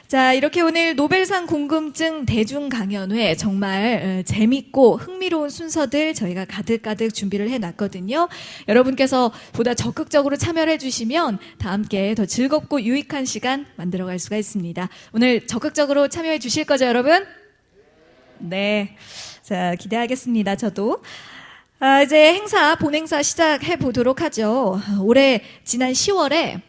자, 이렇게 오늘 노벨상 궁금증 대중강연회 정말 재밌고 흥미로운 순서들 저희가 가득가득 준비를 해놨거든요. 여러분께서 보다 적극적으로 참여를 해주시면 다 함께 더 즐겁고 유익한 시간 만들어갈 수가 있습니다. 오늘 적극적으로 참여해 주실 거죠, 여러분? 네. 자, 기대하겠습니다, 저도. 이제 본행사 시작해 보도록 하죠. 올해 지난 10월에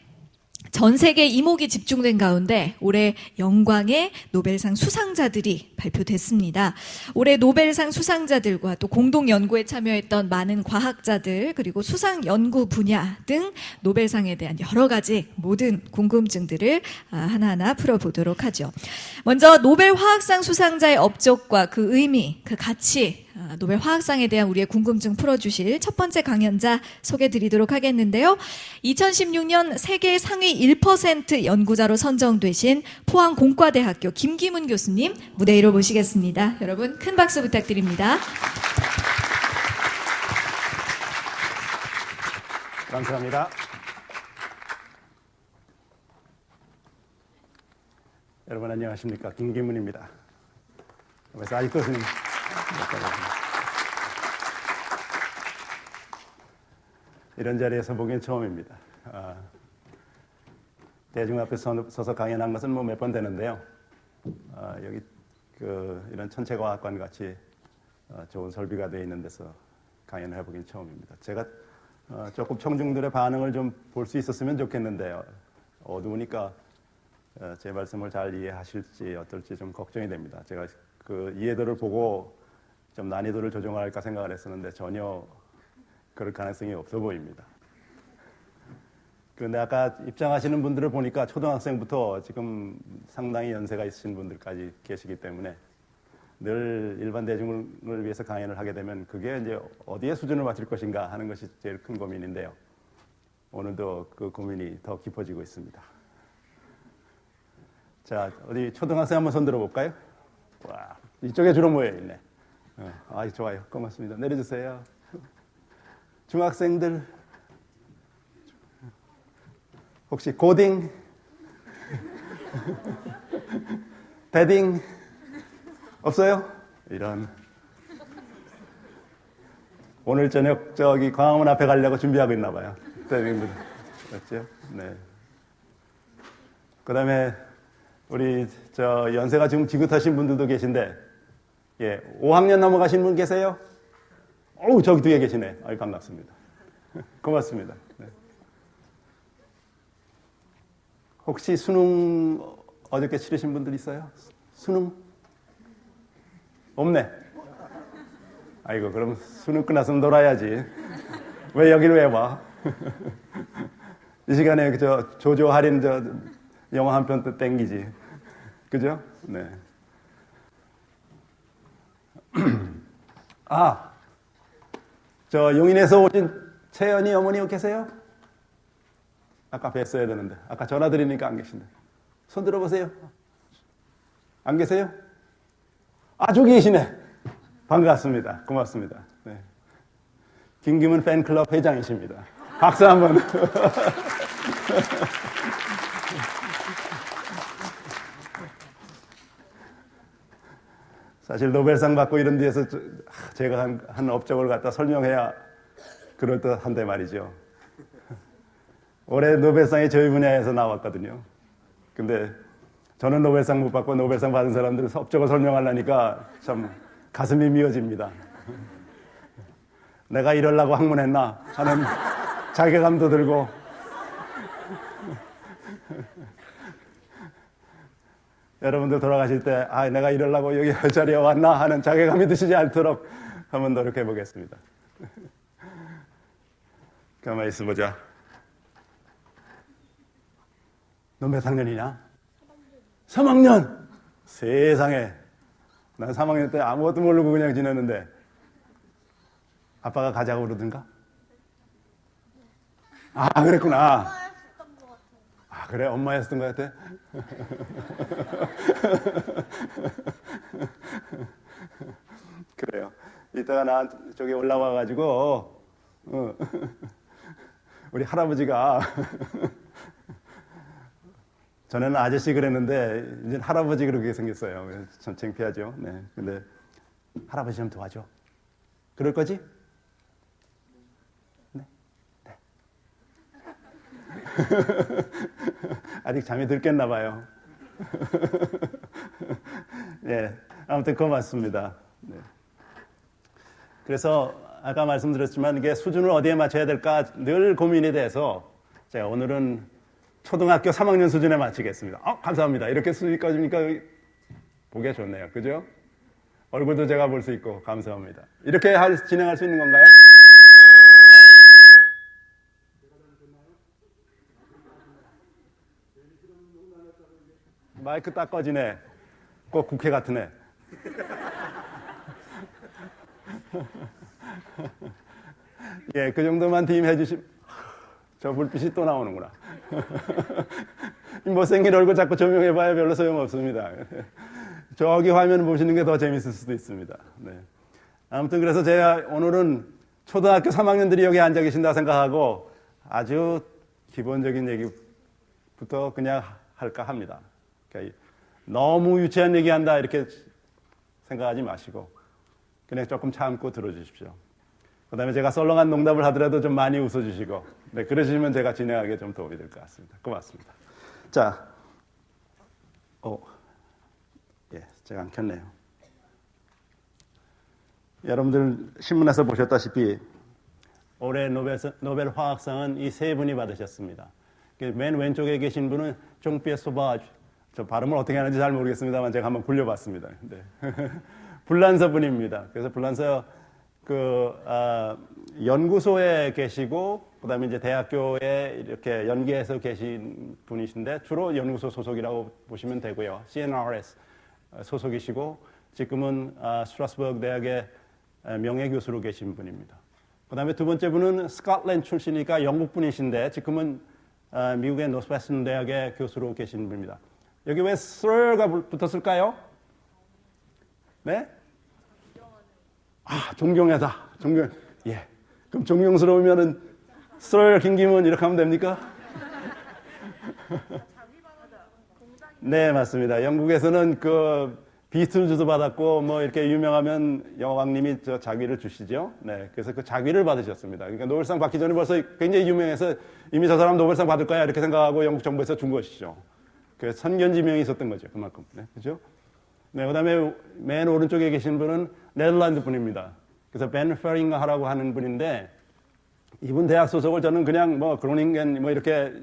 전 세계 이목이 집중된 가운데 올해 영광의 노벨상 수상자들이 발표됐습니다. 올해 노벨상 수상자들과 또 공동 연구에 참여했던 많은 과학자들 그리고 수상 연구 분야 등 노벨상에 대한 여러 가지 모든 궁금증들을 하나하나 풀어보도록 하죠. 먼저 노벨 화학상 수상자의 업적과 그 의미, 그 가치, 노벨 화학상에 대한 우리의 궁금증 풀어주실 첫 번째 강연자 소개드리도록 하겠는데요. 2016년 세계 상위 1% 연구자로 선정되신 포항공과대학교 김기문 교수님 무대 위로 모시겠습니다. 여러분 큰 박수 부탁드립니다. 감사합니다. 여러분 안녕하십니까? 김기문입니다. 그래서 아직도 스님 이런 자리에서 보기엔 처음입니다. 대중 앞에 서서 강연한 것은 뭐 몇 번 되는데요. 여기 이런 천체과학관 같이 좋은 설비가 되어 있는 데서 강연을 해보긴 처음입니다. 제가 조금 청중들의 반응을 좀 볼 수 있었으면 좋겠는데요. 어두우니까 제 말씀을 잘 이해하실지 어떨지 좀 걱정이 됩니다. 제가 그 이해도를 보고 좀 난이도를 조정할까 생각을 했었는데 전혀 그럴 가능성이 없어 보입니다. 그런데 아까 입장하시는 분들을 보니까 초등학생부터 지금 상당히 연세가 있으신 분들까지 계시기 때문에 늘 일반 대중을 위해서 강연을 하게 되면 그게 이제 어디에 수준을 맞출 것인가 하는 것이 제일 큰 고민인데요. 오늘도 그 고민이 더 깊어지고 있습니다. 자, 어디 초등학생 한번 손 들어볼까요? 와, 이쪽에 주로 모여있네. 좋아요. 고맙습니다. 내려주세요. 중학생들, 혹시 고딩, 패딩, 없어요? 이런. 오늘 저녁 저기 광화문 앞에 가려고 준비하고 있나 봐요. 패딩들. 그렇죠? 네. 그 다음에 우리 연세가 지금 지긋하신 분들도 계신데, 예, 5학년 넘어가신 분 계세요? 저기 뒤에 계시네. 반갑습니다. 고맙습니다. 네. 혹시 수능 어저께 치르신 분들 있어요? 수능? 없네. 아이고, 그럼 수능 끝났으면 놀아야지. 왜 여기를 왜 와? 이 시간에 조조 할인 영화 한 편 또 땡기지. 그죠? 네. 용인에서 오신 채연이 어머니 계세요? 아까 뵀어야 되는데. 아까 전화 드리니까 안 계신데. 손 들어보세요. 안 계세요? 저기 계시네. 반갑습니다. 고맙습니다. 네. 김기문 팬클럽 회장이십니다. 박수 한번. 사실 노벨상 받고 이런 데에서 제가 한 업적을 갖다 설명해야 그럴듯한데 말이죠. 올해 노벨상이 저희 분야에서 나왔거든요. 근데 저는 노벨상 못 받고 노벨상 받은 사람들 업적을 설명하려니까 참 가슴이 미어집니다. 내가 이러려고 학문했나 하는 자괴감도 들고 여러분들 돌아가실 때 내가 이러려고 여기 할 자리에 왔나 하는 자괴감이 드시지 않도록 한번 노력해 보겠습니다. 가만히 있어보자. 너 몇 학년이냐? 3학년! 세상에. 난 3학년 때 아무것도 모르고 그냥 지냈는데 아빠가 가자고 그러든가? 그랬구나. 그래? 엄마였던 것 같아? 그래요. 이따가 나 저기 올라와가지고 우리 할아버지가 전에는 아저씨 그랬는데 이제 할아버지 그렇게 생겼어요. 전 창피하죠. 네. 근데 할아버지 좀 도와줘. 그럴 거지? 네. 네. 아직 잠이 들겠나 봐요. 네. 아무튼 고맙습니다. 네. 그래서 아까 말씀드렸지만 이게 수준을 어디에 맞춰야 될까 늘 고민이 돼서 제가 오늘은 초등학교 3학년 수준에 맞추겠습니다. 감사합니다. 이렇게 수준까지니까 보기가 좋네요. 그죠? 얼굴도 제가 볼 수 있고 감사합니다. 이렇게 진행할 수 있는 건가요? 마이크 딱 꺼지네. 꼭 국회 같으네. 예, 그 정도만 팀해 주시면 저 불빛이 또 나오는구나. 못생긴 얼굴 자꾸 조명해봐야 별로 소용없습니다. 저기 화면 보시는 게 더 재밌을 수도 있습니다. 네. 아무튼 그래서 제가 오늘은 초등학교 3학년들이 여기 앉아 계신다 생각하고 아주 기본적인 얘기부터 그냥 할까 합니다. 그러니까 너무 유치한 얘기한다 이렇게 생각하지 마시고 그냥 조금 참고 들어주십시오. 그 다음에 제가 썰렁한 농담을 하더라도 좀 많이 웃어주시고, 네, 그러시면 제가 진행하기에 좀 도움이 될 것 같습니다. 고맙습니다. 자, 예, 제가 안 켰네요. 여러분들 신문에서 보셨다시피 올해 노벨 화학상은 이 세 분이 받으셨습니다. 맨 왼쪽에 계신 분은 종피에 소바주, 저 발음을 어떻게 하는지 잘 모르겠습니다만 제가 한번 굴려봤습니다. 네. 불란서 분입니다. 그래서 불란서 연구소에 계시고, 그 다음에 이제 대학교에 이렇게 연계해서 계신 분이신데, 주로 연구소 소속이라고 보시면 되고요. CNRS 소속이시고, 지금은 스트라스버그 대학의 명예교수로 계신 분입니다. 그 다음에 두 번째 분은 스코틀랜드 출신이니까 영국 분이신데, 지금은 미국의 노스웨스턴 대학의 교수로 계신 분입니다. 여기 왜 Sir가 붙었을까요? 네? 존경하다. 예. 그럼 존경스러우면은 Sir 김기문 이렇게 하면 됩니까? 네, 맞습니다. 영국에서는 비틀즈도 받았고 뭐 이렇게 유명하면 여왕님이 저 자귀를 주시죠. 네, 그래서 그 자귀를 받으셨습니다. 그러니까 노벨상 받기 전에 벌써 굉장히 유명해서 이미 저 사람 노벨상 받을 거야 이렇게 생각하고 영국 정부에서 준 것이죠. 그래서 선견지명이 있었던 거죠. 그만큼. 네, 그죠? 네, 그 다음에 맨 오른쪽에 계신 분은 네덜란드 분입니다. 그래서 벤 페링하라고 하는 분인데 이분 대학 소속을 저는 그냥 뭐 그로닝겐 뭐 이렇게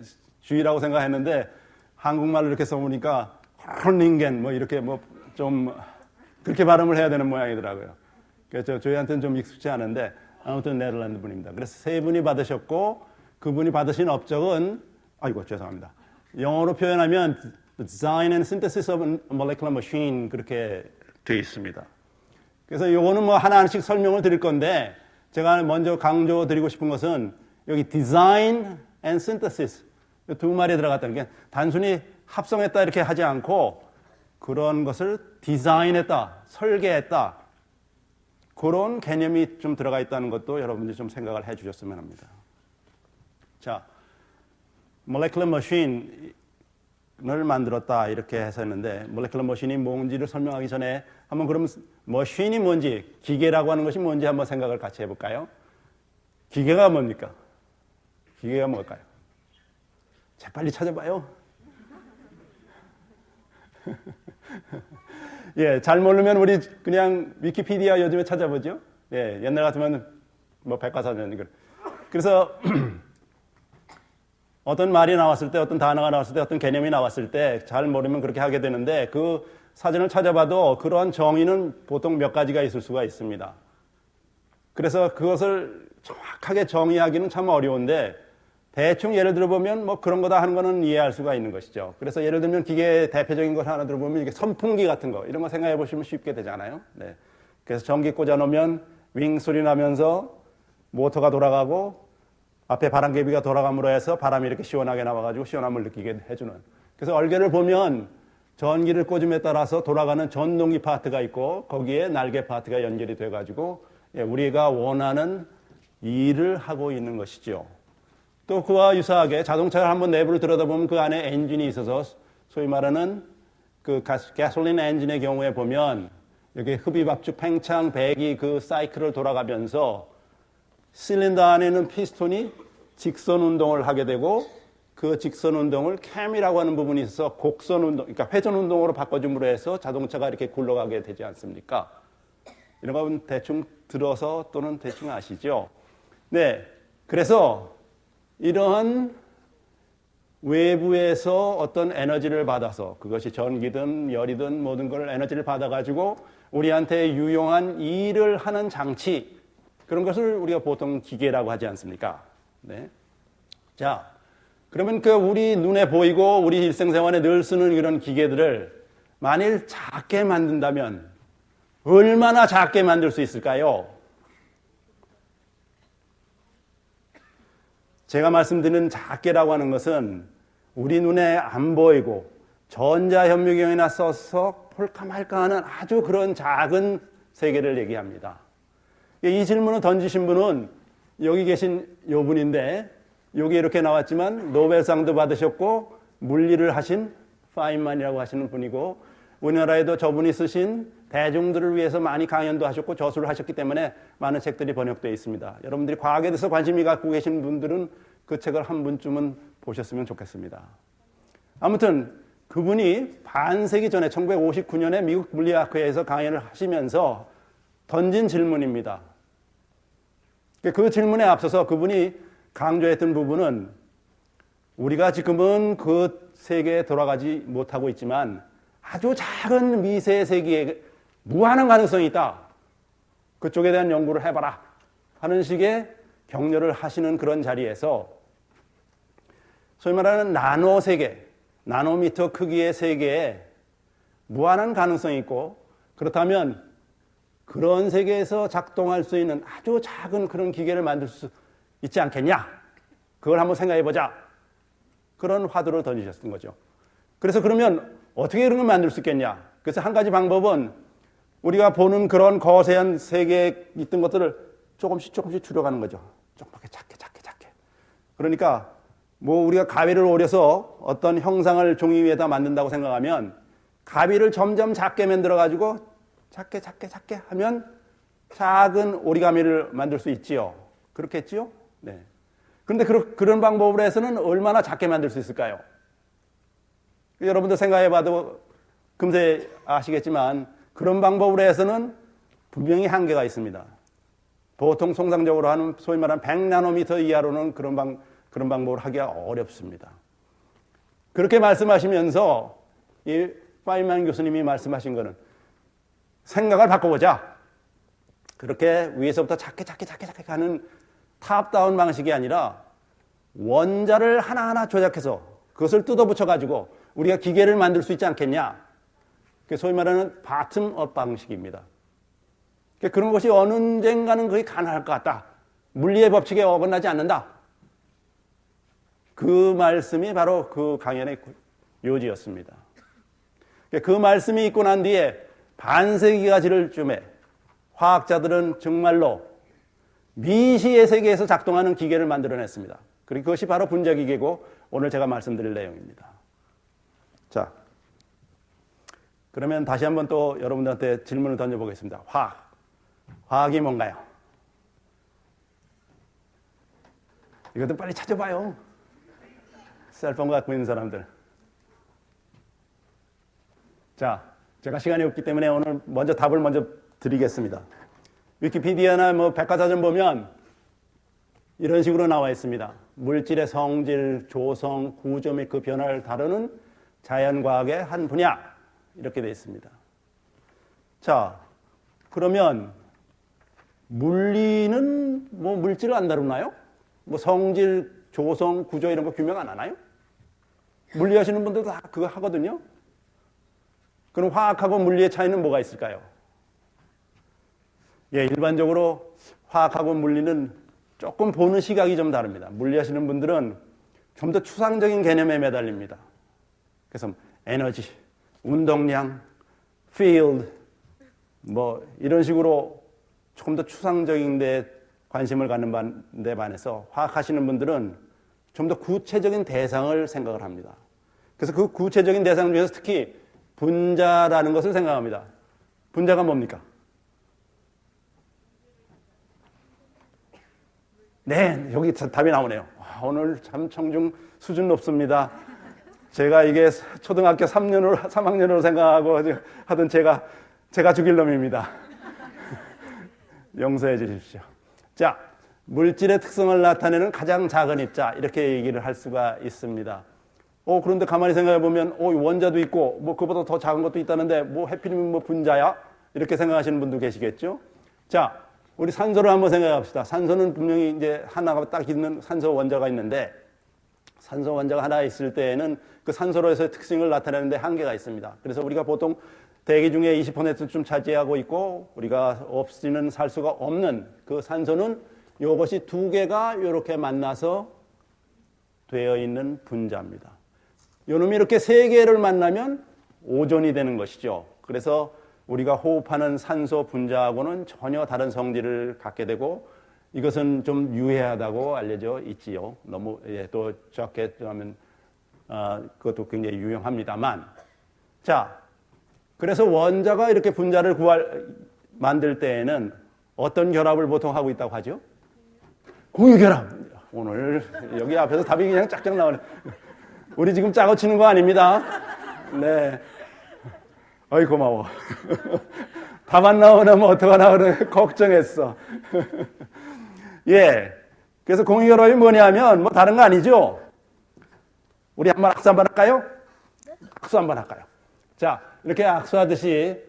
주의라고 생각했는데 한국말로 이렇게 써보니까 그로닝겐 뭐 이렇게 뭐 좀 그렇게 발음을 해야 되는 모양이더라고요. 그래서 저희한테는 좀 익숙치 않은데 아무튼 네덜란드 분입니다. 그래서 세 분이 받으셨고 그분이 받으신 업적은 죄송합니다. 영어로 표현하면 Design and Synthesis of a Molecular Machine 그렇게 되어 있습니다. 그래서 요거는 뭐 하나씩 설명을 드릴 건데 제가 먼저 강조드리고 싶은 것은 여기 Design and Synthesis 두 말이 들어갔다는 게 단순히 합성했다 이렇게 하지 않고 그런 것을 디자인했다, 설계했다 그런 개념이 좀 들어가 있다는 것도 여러분들이 좀 생각을 해 주셨으면 합니다. 자, Molecular Machine 을 만들었다 이렇게 해서 했는데 몰레큘러 머신이 뭔지를 설명하기 전에 한번 그럼 머신이 뭔지 기계라고 하는 것이 뭔지 한번 생각을 같이 해볼까요? 기계가 뭡니까? 기계가 뭘까요? 재빨리 찾아봐요. 예, 잘 모르면 우리 그냥 위키피디아 요즘에 찾아보죠. 예, 옛날 같으면 뭐 백과사전 그래서 어떤 말이 나왔을 때, 어떤 단어가 나왔을 때, 어떤 개념이 나왔을 때 잘 모르면 그렇게 하게 되는데 그 사전을 찾아봐도 그러한 정의는 보통 몇 가지가 있을 수가 있습니다. 그래서 그것을 정확하게 정의하기는 참 어려운데 대충 예를 들어보면 뭐 그런 거다 하는 거는 이해할 수가 있는 것이죠. 그래서 예를 들면 기계의 대표적인 걸 하나 들어보면 이게 선풍기 같은 거 이런 거 생각해 보시면 쉽게 되잖아요. 네. 그래서 전기 꽂아 놓으면 윙 소리 나면서 모터가 돌아가고 앞에 바람개비가 돌아감으로 해서 바람이 이렇게 시원하게 나와가지고 시원함을 느끼게 해주는. 그래서 얼개를 보면 전기를 꽂음에 따라서 돌아가는 전동기 파트가 있고 거기에 날개 파트가 연결이 돼가지고 우리가 원하는 일을 하고 있는 것이죠. 또 그와 유사하게 자동차를 한번 내부를 들여다보면 그 안에 엔진이 있어서 소위 말하는 그 가솔린 엔진의 경우에 보면 여기 흡입압축 팽창 배기 그 사이클을 돌아가면서 실린더 안에는 피스톤이 직선 운동을 하게 되고 그 직선 운동을 캠이라고 하는 부분이 있어서 곡선 운동, 그러니까 회전 운동으로 바꿔줌으로 해서 자동차가 이렇게 굴러가게 되지 않습니까? 이런 건 대충 들어서 또는 대충 아시죠? 네. 그래서 이러한 외부에서 어떤 에너지를 받아서 그것이 전기든 열이든 모든 걸 에너지를 받아가지고 우리한테 유용한 일을 하는 장치, 그런 것을 우리가 보통 기계라고 하지 않습니까? 네. 자, 그러면 그 우리 눈에 보이고 우리 일생생활에 늘 쓰는 이런 기계들을 만일 작게 만든다면 얼마나 작게 만들 수 있을까요? 제가 말씀드리는 작게라고 하는 것은 우리 눈에 안 보이고 전자현미경이나 써서 볼까 말까 하는 아주 그런 작은 세계를 얘기합니다. 이 질문을 던지신 분은 여기 계신 요 분인데, 여기 이렇게 나왔지만 노벨상도 받으셨고 물리를 하신 파인만이라고 하시는 분이고, 우리나라에도 저분이 쓰신 대중들을 위해서 많이 강연도 하셨고 저술을 하셨기 때문에 많은 책들이 번역되어 있습니다. 여러분들이 과학에 대해서 관심이 갖고 계신 분들은 그 책을 한 번쯤은 보셨으면 좋겠습니다. 아무튼 그분이 반세기 전에 1959년에 미국 물리학회에서 강연을 하시면서 던진 질문입니다. 그 질문에 앞서서 그분이 강조했던 부분은 우리가 지금은 그 세계에 돌아가지 못하고 있지만 아주 작은 미세 세계에 무한한 가능성이 있다. 그쪽에 대한 연구를 해봐라 하는 식의 격려를 하시는 그런 자리에서 소위 말하는 나노 세계, 나노미터 크기의 세계에 무한한 가능성이 있고, 그렇다면 그런 세계에서 작동할 수 있는 아주 작은 그런 기계를 만들 수 있지 않겠냐? 그걸 한번 생각해보자. 그런 화두를 던지셨던 거죠. 그래서 그러면 어떻게 그런 걸 만들 수 있겠냐? 그래서 한 가지 방법은 우리가 보는 그런 거대한 세계에 있던 것들을 조금씩 줄여가는 거죠. 조금밖에 작게. 그러니까 뭐 우리가 가위를 오려서 어떤 형상을 종이 위에다 만든다고 생각하면 가위를 점점 작게 만들어가지고 작게 하면 작은 오리가미를 만들 수 있지요. 그렇겠지요? 네. 그런데 그런 방법으로 해서는 얼마나 작게 만들 수 있을까요? 여러분들 생각해봐도 금세 아시겠지만 그런 방법으로 해서는 분명히 한계가 있습니다. 보통 통상적으로 하는 소위 말하는 100나노미터 이하로는 그런 방법을 하기가 어렵습니다. 그렇게 말씀하시면서 이 파인만 교수님이 말씀하신 거는 생각을 바꿔보자. 그렇게 위에서부터 작게 가는 탑다운 방식이 아니라 원자를 하나하나 조작해서 그것을 뜯어붙여가지고 우리가 기계를 만들 수 있지 않겠냐. 소위 말하는 바텀업 방식입니다. 그런 것이 어느 언젠가는 거의 가능할 것 같다. 물리의 법칙에 어긋나지 않는다. 그 말씀이 바로 그 강연의 요지였습니다. 그 말씀이 있고 난 뒤에 반세기가 지를 쯤에 화학자들은 정말로 미시의 세계에서 작동하는 기계를 만들어냈습니다. 그리고 그것이 바로 분자기계고 오늘 제가 말씀드릴 내용입니다. 자, 그러면 다시 한번 또 여러분들한테 질문을 던져보겠습니다. 화학이 뭔가요? 이것도 빨리 찾아봐요. 셀폰 갖고 있는 사람들. 자, 제가 시간이 없기 때문에 오늘 답을 먼저 드리겠습니다. 위키피디아나 백과사전 보면 이런 식으로 나와 있습니다. 물질의 성질, 조성, 구조 및 그 변화를 다루는 자연과학의 한 분야. 이렇게 되어 있습니다. 자, 그러면 물리는 물질을 안 다루나요? 성질, 조성, 구조 이런 거 규명 안 하나요? 물리하시는 분들도 다 그거 하거든요. 그럼 화학하고 물리의 차이는 뭐가 있을까요? 예, 일반적으로 화학하고 물리는 조금 보는 시각이 좀 다릅니다. 물리하시는 분들은 좀 더 추상적인 개념에 매달립니다. 그래서 에너지, 운동량, field, 이런 식으로 조금 더 추상적인 데 관심을 갖는 데 반해서 화학하시는 분들은 좀 더 구체적인 대상을 생각을 합니다. 그래서 그 구체적인 대상 중에서 특히 분자라는 것을 생각합니다. 분자가 뭡니까? 네, 여기 답이 나오네요. 오늘 참 청중 수준 높습니다. 제가 이게 초등학교 3학년으로 생각하고 하던 제가 죽일 놈입니다. 용서해 주십시오. 자, 물질의 특성을 나타내는 가장 작은 입자, 이렇게 얘기를 할 수가 있습니다. 그런데 가만히 생각해 보면, 원자도 있고, 그보다 더 작은 것도 있다는데, 해필이면 분자야? 이렇게 생각하시는 분도 계시겠죠? 자, 우리 산소를 한번 생각해 봅시다. 산소는 분명히 이제 하나가 딱 있는 산소 원자가 있는데, 산소 원자가 하나 있을 때에는 그 산소로서의 특징을 나타내는데 한계가 있습니다. 그래서 우리가 보통 대기 중에 20%쯤 차지하고 있고 우리가 없이는 살 수가 없는 그 산소는 이것이 두 개가 이렇게 만나서 되어 있는 분자입니다. 요놈이 이렇게 세 개를 만나면 오존이 되는 것이죠. 그래서 우리가 호흡하는 산소 분자하고는 전혀 다른 성질을 갖게 되고 이것은 좀 유해하다고 알려져 있지요. 너무 또 적게 하면 그것도 굉장히 유용합니다만, 자, 그래서 원자가 이렇게 분자를 만들 때에는 어떤 결합을 보통 하고 있다고 하죠? 공유결합. 오늘 여기 앞에서 답이 그냥 쫙쫙 나오네. 우리 지금 짜고 치는 거 아닙니다. 네. 어이 고마워. 답 안 나오면 어떡하나 그래 걱정했어. 예. 그래서 공유결합이 뭐냐면 다른 거 아니죠? 우리 악수 한번 할까요? 악수 한번 할까요? 자, 이렇게 악수하듯이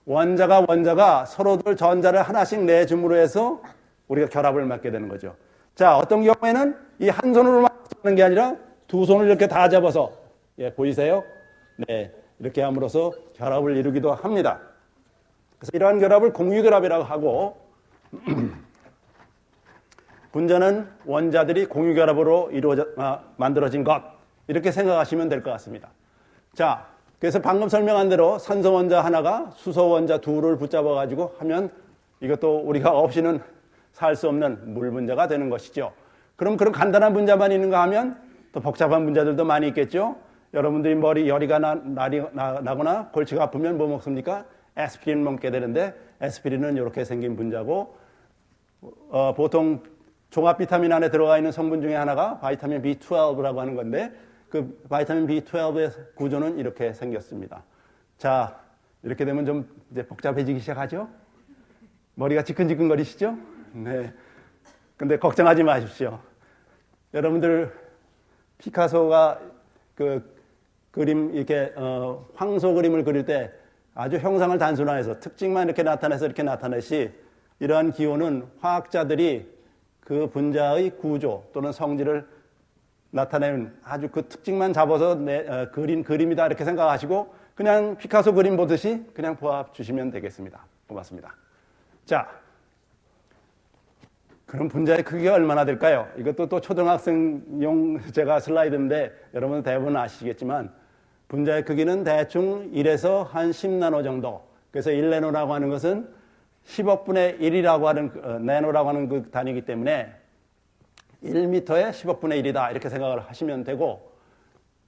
원자가 서로들 전자를 하나씩 내줌으로 해서 우리가 결합을 맺게 되는 거죠. 자, 어떤 경우에는 이 한 손으로만 하는 게 아니라 두 손을 이렇게 다 잡아서, 보이세요? 네, 이렇게 함으로써 결합을 이루기도 합니다. 그래서 이러한 결합을 공유결합이라고 하고, 분자는 원자들이 공유결합으로 만들어진 것, 이렇게 생각하시면 될 것 같습니다. 자, 그래서 방금 설명한 대로 산소 원자 하나가 수소 원자 둘을 붙잡아 가지고 하면 이것도 우리가 없이는 살 수 없는 물 분자가 되는 것이죠. 그럼 그런 간단한 분자만 있는가 하면 또 복잡한 분자들도 많이 있겠죠. 여러분들이 머리 열이가 나거나 골치가 아프면 뭐 먹습니까? 에스피린 먹게 되는데 에스피린은 이렇게 생긴 분자고 보통 종합 비타민 안에 들어가 있는 성분 중에 하나가 바이타민 B12라고 하는 건데 그 바이타민 B12의 구조는 이렇게 생겼습니다. 자, 이렇게 되면 좀 이제 복잡해지기 시작하죠? 머리가 지끈지끈거리시죠? 네. 근데 걱정하지 마십시오. 여러분들 피카소가 그 그림 이렇게 황소 그림을 그릴 때 아주 형상을 단순화해서 특징만 이렇게 나타내서 이렇게 나타내시 이러한 기호는 화학자들이 그 분자의 구조 또는 성질을 나타내는 아주 그 특징만 잡아서 그린 그림이다 이렇게 생각하시고 그냥 피카소 그림 보듯이 그냥 보아주시면 되겠습니다. 고맙습니다. 자, 그럼 분자의 크기가 얼마나 될까요? 이것도 또 초등학생용 제가 슬라이드인데 여러분 대부분 아시겠지만 분자의 크기는 대충 1에서 한 10나노 정도. 그래서 1나노라고 하는 것은 10억분의 1이라고 하는 나노라고 하는 그 단위이기 때문에 1m에 10억분의 1이다 이렇게 생각을 하시면 되고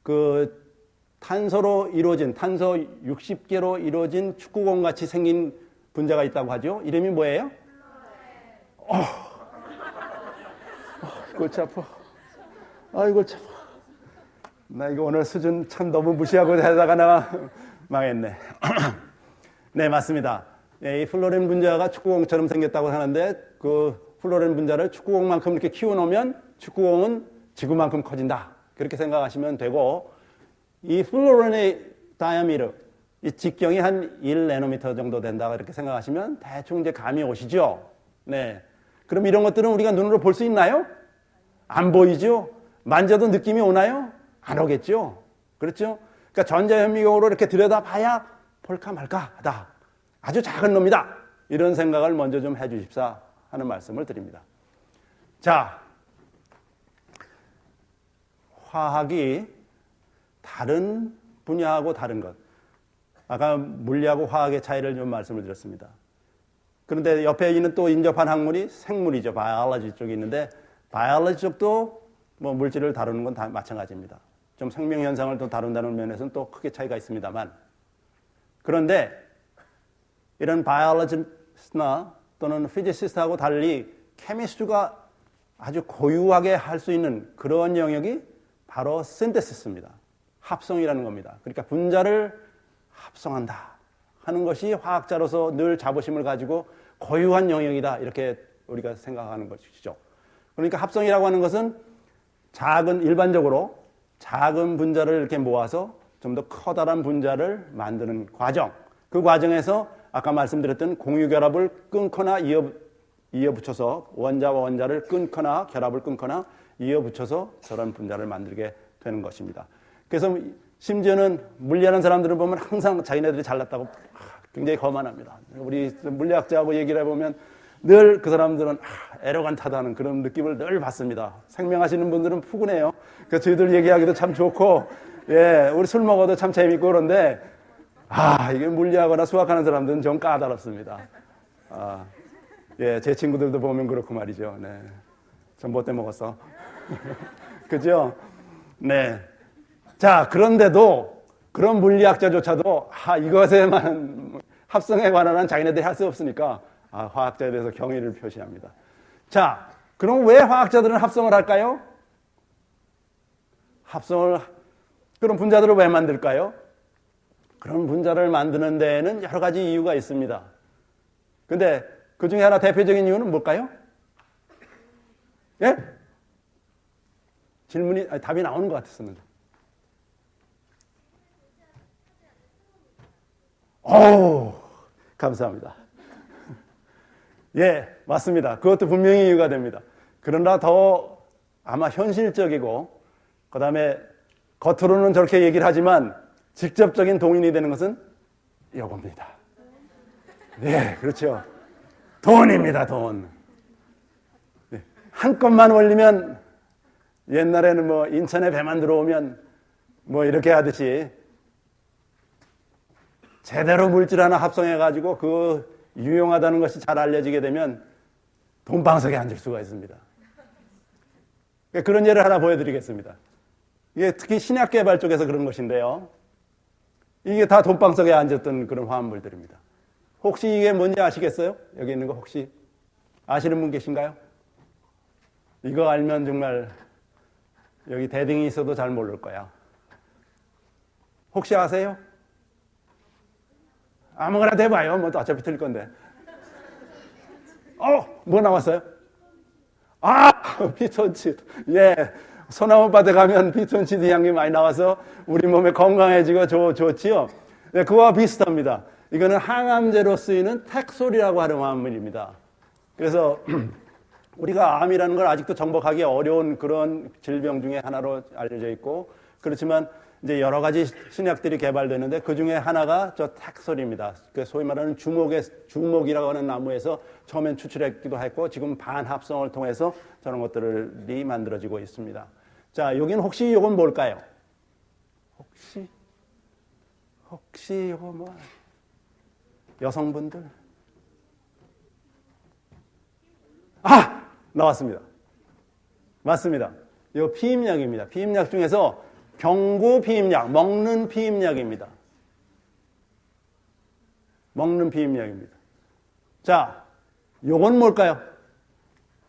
그 탄소로 이루어진 탄소 60개로 이루어진 축구공 같이 생긴 분자가 있다고 하죠. 이름이 뭐예요? 골치 아파. 골치 아파. 나 이거 오늘 수준 참 너무 무시하고 하다가 나 망했네. 네, 맞습니다. 이 플로렌 분자가 축구공처럼 생겼다고 하는데 그 플로렌 분자를 축구공만큼 이렇게 키워놓으면 축구공은 지구만큼 커진다. 그렇게 생각하시면 되고 이 플로렌의 다이아미터, 이 직경이 한 1나노미터 정도 된다. 이렇게 생각하시면 대충 이제 감이 오시죠. 네. 그럼 이런 것들은 우리가 눈으로 볼 수 있나요? 안 보이죠? 만져도 느낌이 오나요? 안 오겠죠? 그렇죠? 그러니까 전자현미경으로 이렇게 들여다봐야 볼까 말까 하다. 아주 작은 놈이다. 이런 생각을 먼저 좀 해주십사 하는 말씀을 드립니다. 자, 화학이 다른 분야하고 다른 것. 아까 물리하고 화학의 차이를 좀 말씀을 드렸습니다. 그런데 옆에 있는 또 인접한 학문이 생물이죠. 바이올로지 쪽이 있는데 바이올로지 쪽도 뭐 물질을 다루는 건 다 마찬가지입니다. 좀 생명 현상을 또 다룬다는 면에서는 또 크게 차이가 있습니다만, 그런데 이런 바이올로지스트나 또는 피지시스트하고 달리 케미스트가 아주 고유하게 할 수 있는 그런 영역이 바로 신테시스입니다. 합성이라는 겁니다. 그러니까 분자를 합성한다 하는 것이 화학자로서 늘 자부심을 가지고 고유한 영역이다, 이렇게 우리가 생각하는 것이죠. 그러니까 합성이라고 하는 것은 일반적으로 작은 분자를 이렇게 모아서 좀 더 커다란 분자를 만드는 과정, 그 과정에서 아까 말씀드렸던 공유결합을 끊거나 이어붙여서 원자와 원자를 끊거나 결합을 끊거나 이어붙여서 저런 분자를 만들게 되는 것입니다. 그래서 심지어는 물리하는 사람들을 보면 항상 자기네들이 잘났다고 굉장히 거만합니다. 우리 물리학자하고 얘기를 해보면 늘 그 사람들은 에로간타다는 그런 느낌을 늘 받습니다. 생명하시는 분들은 푸근해요. 그래서 저희들 얘기하기도 참 좋고, 예, 우리 술 먹어도 참 재밌고 그런데, 이게 물리하거나 수학하는 사람들은 좀 까다롭습니다. 예, 제 친구들도 보면 그렇고 말이죠. 네. 전봇대 먹었어. 그죠? 네. 자, 그런데도 그런 물리학자조차도 이것에만 합성에 관한 한 자기네들이 할 수 없으니까 화학자에 대해서 경의를 표시합니다. 자, 그럼 왜 화학자들은 합성을 할까요? 그런 분자들을 왜 만들까요? 그런 분자를 만드는 데에는 여러 가지 이유가 있습니다. 근데 그 중에 하나 대표적인 이유는 뭘까요? 예? 답이 나오는 것 같았습니다. 감사합니다. 예, 맞습니다. 그것도 분명히 이유가 됩니다. 그러나 더 아마 현실적이고, 그 다음에 겉으로는 저렇게 얘기를 하지만 직접적인 동인이 되는 것은 이겁니다. 예, 그렇죠. 돈입니다, 돈. 예, 한 건만 올리면, 옛날에는 뭐 인천에 배만 들어오면 뭐 이렇게 하듯이 제대로 물질 하나 합성해가지고 그 유용하다는 것이 잘 알려지게 되면 돈방석에 앉을 수가 있습니다. 그런 예를 하나 보여드리겠습니다. 이게 특히 신약개발 쪽에서 그런 것인데요. 이게 다 돈방석에 앉았던 그런 화합물들입니다. 혹시 이게 뭔지 아시겠어요? 여기 있는 거 혹시 아시는 분 계신가요? 이거 알면 정말 여기 대등이 있어도 잘 모를 거야. 혹시 아세요? 아무거나 대봐요. 뭐 어차피 틀릴 건데. 뭐 나왔어요? 피톤치드. 예. 소나무밭에 가면 피톤치드 향이 많이 나와서 우리 몸에 건강해지고 좋지요. 네, 그와 비슷합니다. 이거는 항암제로 쓰이는 텍솔이라고 하는 화합물입니다. 그래서 우리가 암이라는 걸 아직도 정복하기 어려운 그런 질병 중에 하나로 알려져 있고, 그렇지만 이제 여러 가지 신약들이 개발되는데 그 중에 하나가 저 텍솔입니다. 소위 말하는 주목이라고 하는 나무에서 처음엔 추출했기도 했고 지금 반합성을 통해서 저런 것들이 만들어지고 있습니다. 자, 여기는 혹시 이건 뭘까요? 혹시 이거 뭐 여성분들? 나왔습니다. 맞습니다. 이거 피임약입니다. 피임약 중에서 경구 피임약, 먹는 피임약입니다. 먹는 피임약입니다. 자, 요건 뭘까요?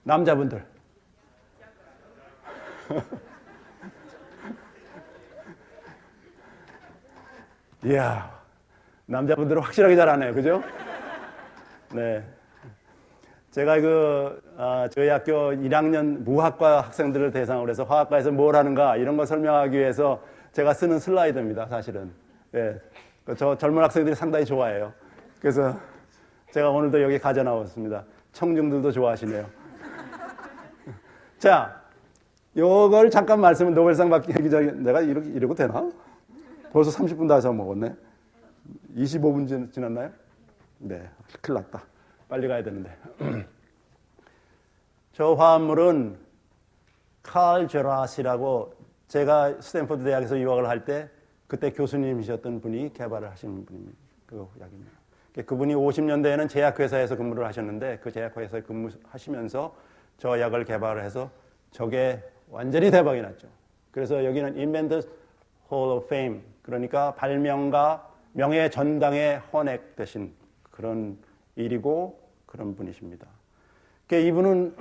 남자분들. 이야, 남자분들은 확실하게 잘하네요. 그죠? 네. 제가 저희 학교 1학년 무학과 학생들을 대상으로 해서 화학과에서 뭘 하는가 이런 거 설명하기 위해서 제가 쓰는 슬라이드입니다, 사실은. 네. 저 젊은 학생들이 상당히 좋아해요. 그래서 제가 오늘도 여기 가져 나왔습니다. 청중들도 좋아하시네요. 자, 요걸 잠깐 노벨상 받기 전에 내가 이러고 되나? 벌써 30분 다 먹었네. 25분 지났나요? 네, 큰일 났다. 빨리 가야 되는데. 저 화합물은 칼 제라시라고 제가 스탠포드 대학에서 유학을 할 때 그때 교수님이셨던 분이 개발을 하신 분입니다. 그 약입니다. 그분이 50년대에는 제약회사에서 근무를 하셨는데 그 제약회사에 근무하시면서 저 약을 개발을 해서 저게 완전히 대박이 났죠. 그래서 여기는 Inventors Hall of Fame, 그러니까 발명가 명예 전당에 헌액되신 그런 일이고 그런 분이십니다. 그러니까 이분은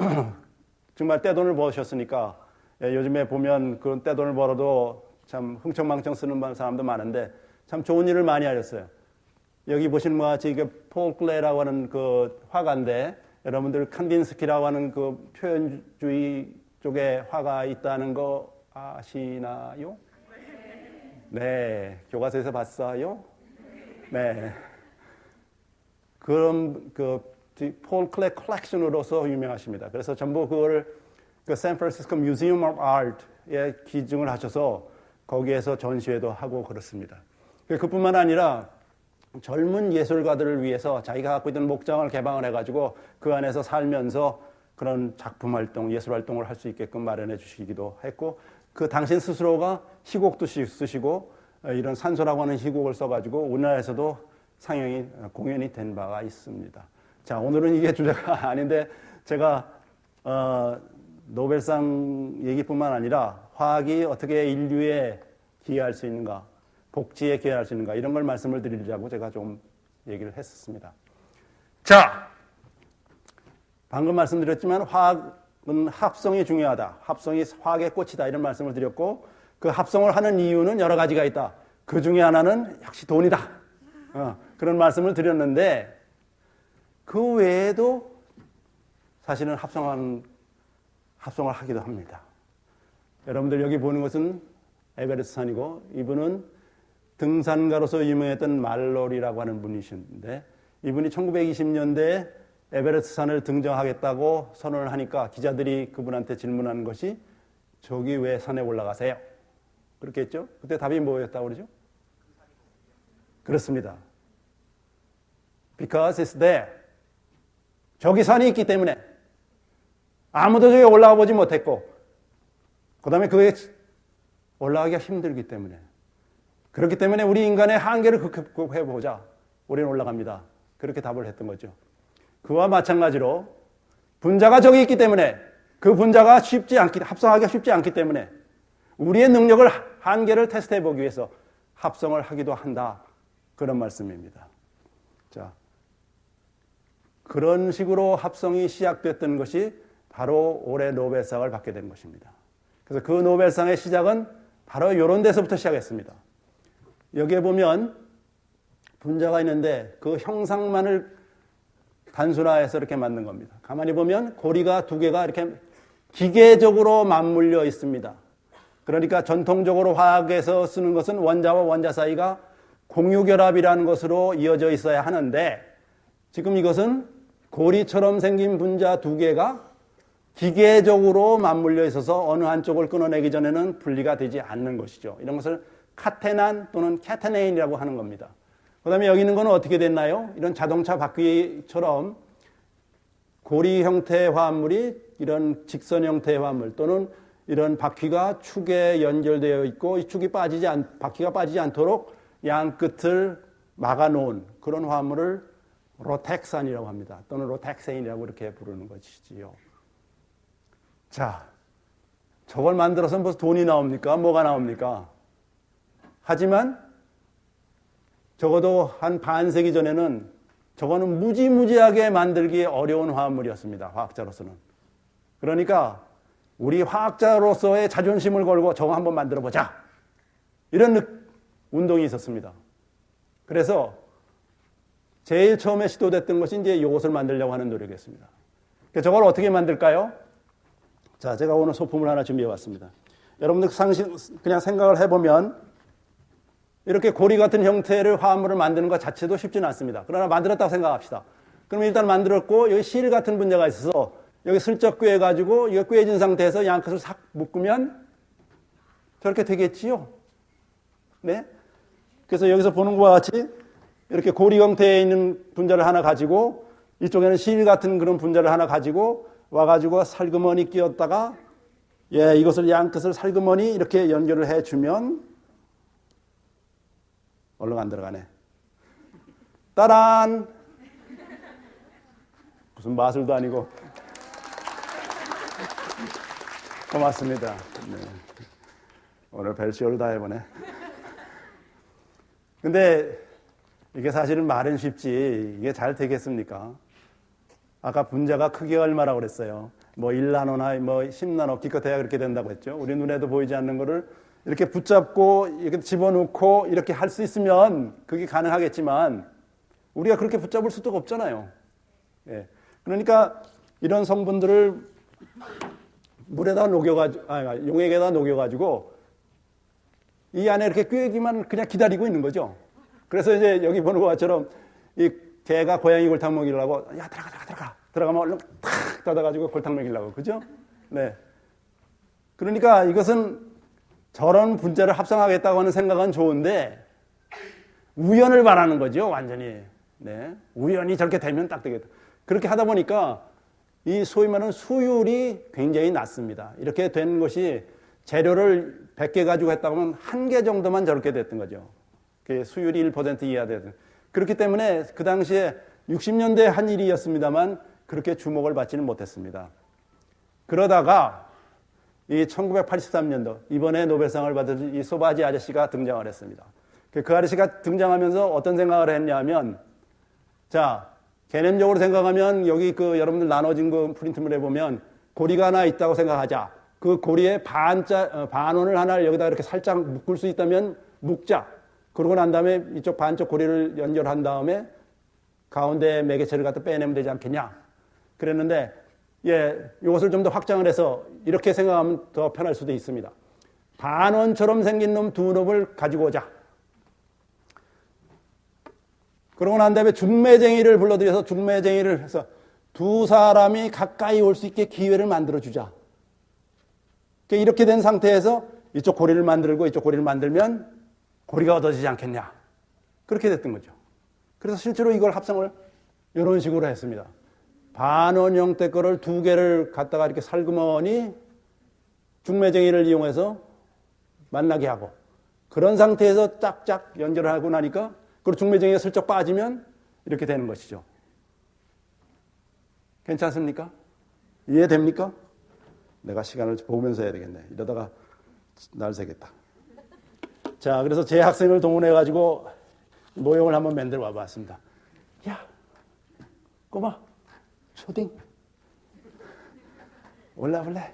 정말 떼돈을 버셨으니까 요즘에 보면 그런 떼돈을 벌어도 참 흥청망청 쓰는 사람도 많은데 참 좋은 일을 많이 하셨어요. 여기 보시는 것 같이 이게 폴 클레라고 하는 그 화가인데 여러분들 칸딘스키라고 하는 그 표현주의 쪽에 화가 있다는 거 아시나요? 네. 교과서에서 봤어요? 네. 그런 폴 클레 컬렉션으로서 유명하십니다. 그래서 전부 그걸 그 샌프란시스코 뮤지엄 오브 아트에 기증을 하셔서 거기에서 전시회도 하고 그렇습니다. 그뿐만 아니라 젊은 예술가들을 위해서 자기가 갖고 있던 목장을 개방을 해가지고 그 안에서 살면서 그런 작품 활동, 예술 활동을 할 수 있게끔 마련해 주시기도 했고, 그 당신 스스로가 희곡도 쓰시고 이런 산소라고 하는 희곡을 써가지고 우리나라에서도 상영이 공연이 된 바가 있습니다. 자, 오늘은 이게 주제가 아닌데 제가 노벨상 얘기뿐만 아니라 화학이 어떻게 인류에 기여할 수 있는가, 복지에 기여할 수 있는가 이런 걸 말씀을 드리려고 제가 좀 얘기를 했었습니다. 자, 방금 말씀드렸지만 화학은 합성이 중요하다. 합성이 화학의 꽃이다. 이런 말씀을 드렸고 그 합성을 하는 이유는 여러 가지가 있다. 그 중에 하나는 역시 돈이다. 그런 말씀을 드렸는데 그 외에도 사실은 합성을 하기도 합니다. 여러분들 여기 보는 것은 에베레스트 산이고 이분은 등산가로서 유명했던 말로리라고 하는 분이신데 이분이 1920년대에 에베레스트 산을 등정하겠다고 선언을 하니까 기자들이 그분한테 질문하는 것이 저기 왜 산에 올라가세요? 그렇게 했죠? 그때 답이 뭐였다고 그러죠? 그렇습니다. Because it's there. 저기 산이 있기 때문에 아무도 저기 올라가 보지 못했고 그 다음에 그게 올라가기가 힘들기 때문에 그렇기 때문에 우리 인간의 한계를 극복해보자. 우리는 올라갑니다. 그렇게 답을 했던 거죠. 그와 마찬가지로 분자가 저기 있기 때문에 그 분자가 합성하기가 쉽지 않기 때문에 우리의 능력을 한계를 테스트해보기 위해서 합성을 하기도 한다. 그런 말씀입니다. 자, 그런 식으로 합성이 시작됐던 것이 바로 올해 노벨상을 받게 된 것입니다. 그래서 그 노벨상의 시작은 바로 이런 데서부터 시작했습니다. 여기에 보면 분자가 있는데 그 형상만을 단순화해서 이렇게 만든 겁니다. 가만히 보면 고리가 두 개가 이렇게 기계적으로 맞물려 있습니다. 그러니까 전통적으로 화학에서 쓰는 것은 원자와 원자 사이가 공유결합이라는 것으로 이어져 있어야 하는데 지금 이것은 고리처럼 생긴 분자 두 개가 기계적으로 맞물려 있어서 어느 한쪽을 끊어내기 전에는 분리가 되지 않는 것이죠. 이런 것을 카테난 또는 캐테네인이라고 하는 겁니다. 그 다음에 여기 있는 건 어떻게 됐나요? 이런 자동차 바퀴처럼 고리 형태의 화합물이 이런 직선 형태의 화합물 또는 이런 바퀴가 축에 연결되어 있고 이 축이 바퀴가 빠지지 않도록 양 끝을 막아놓은 그런 화합물을 로텍산이라고 합니다. 또는 로텍세인이라고 이렇게 부르는 것이지요. 자, 저걸 만들어서 무슨 돈이 나옵니까? 뭐가 나옵니까? 하지만 적어도 한 반세기 전에는 저거는 무지무지하게 만들기 어려운 화합물이었습니다. 화학자로서는. 그러니까 우리 화학자로서의 자존심을 걸고 저거 한번 만들어보자. 이런 운동이 있었습니다. 그래서 제일 처음에 시도됐던 것이 이제 이것을 만들려고 하는 노력이었습니다. 저걸 어떻게 만들까요? 자, 제가 오늘 소품을 하나 준비해 왔습니다. 여러분들 그냥 생각을 해보면 이렇게 고리 같은 형태를 화합물을 만드는 것 자체도 쉽지는 않습니다. 그러나 만들었다고 생각합시다. 그럼 일단 만들었고 여기 실 같은 분자가 있어서 여기 슬쩍 꿰가지고 이거 꿰진 상태에서 양 끝을 싹 묶으면 저렇게 되겠지요. 네? 그래서 여기서 보는 것과 같이 이렇게 고리 형태에 있는 분자를 하나 가지고 이쪽에는 실 같은 그런 분자를 하나 가지고 와가지고 살그머니 끼웠다가 이것을 양 끝을 살그머니 이렇게 연결을 해주면 얼른 안 들어가네. 따란! 무슨 마술도 아니고. 고맙습니다. 네. 오늘 별시를 다 해보네. 근데 이게 사실은 말은 쉽지 이게 잘 되겠습니까? 아까 분자가 크기가 얼마라고 그랬어요? 뭐 1나노나 뭐 10나노 기껏해야 그렇게 된다고 했죠. 우리 눈에도 보이지 않는 거를 이렇게 붙잡고 이렇게 집어넣고 이렇게 할 수 있으면 그게 가능하겠지만 우리가 그렇게 붙잡을 수도 없잖아요. 예. 그러니까 이런 성분들을 물에다 녹여가지고, 용액에다 녹여가지고 이 안에 이렇게 꿰기만 그냥 기다리고 있는 거죠. 그래서 이제 여기 보는 것처럼 이 개가 고양이 골탕 먹이려고 야 들어가면 얼른 탁 닫아가지고 골탕 먹이려고 그죠? 네. 그러니까 이것은 저런 분자를 합성하겠다고 하는 생각은 좋은데 우연을 바라는 거죠, 완전히. 네. 우연히 저렇게 되면 딱 되겠다. 그렇게 하다 보니까 이 소위 말하는 수율이 굉장히 낮습니다. 이렇게 된 것이 재료를 100개 가지고 했다고 하면 1개 정도만 저렇게 됐던 거죠. 수율이 1% 이하 됐던. 그렇기 때문에 그 당시에 60년대 한 일이었습니다만 그렇게 주목을 받지는 못했습니다. 그러다가 이 1983년도 이번에 노벨상을 받은 이 소바지 아저씨가 등장을 했습니다. 그 아저씨가 등장하면서 어떤 생각을 했냐면 자, 개념적으로 생각하면 여기 그 여러분들 나눠진 그 프린트물에 보면 고리가 하나 있다고 생각하자. 그 고리에 반원을 하나를 여기다 이렇게 살짝 묶을 수 있다면 묶자. 그러고 난 다음에 이쪽 반쪽 고리를 연결한 다음에 가운데 매개체를 갖다 빼내면 되지 않겠냐. 그랬는데 예, 이것을 좀 더 확장을 해서 이렇게 생각하면 더 편할 수도 있습니다. 반원처럼 생긴 놈 두 놈을 가지고 오자. 그러고 난 다음에 중매쟁이를 불러들여서 중매쟁이를 해서 두 사람이 가까이 올 수 있게 기회를 만들어주자. 이렇게 된 상태에서 이쪽 고리를 만들고 이쪽 고리를 만들면 고리가 얻어지지 않겠냐. 그렇게 됐던 거죠. 그래서 실제로 이걸 합성을 이런 식으로 했습니다. 반원 형태 거를 두 개를 갖다가 이렇게 살그머니 중매쟁이를 이용해서 만나게 하고 그런 상태에서 짝짝 연결을 하고 나니까 그리고 중매쟁이가 슬쩍 빠지면 이렇게 되는 것이죠. 괜찮습니까? 이해됩니까? 내가 시간을 보면서 해야 되겠네. 이러다가 날 새겠다. 자, 그래서 제 학생을 동원해가지고 모형을 한번 만들어 와봤습니다. 야, 꼬마, 초딩, 올라볼래?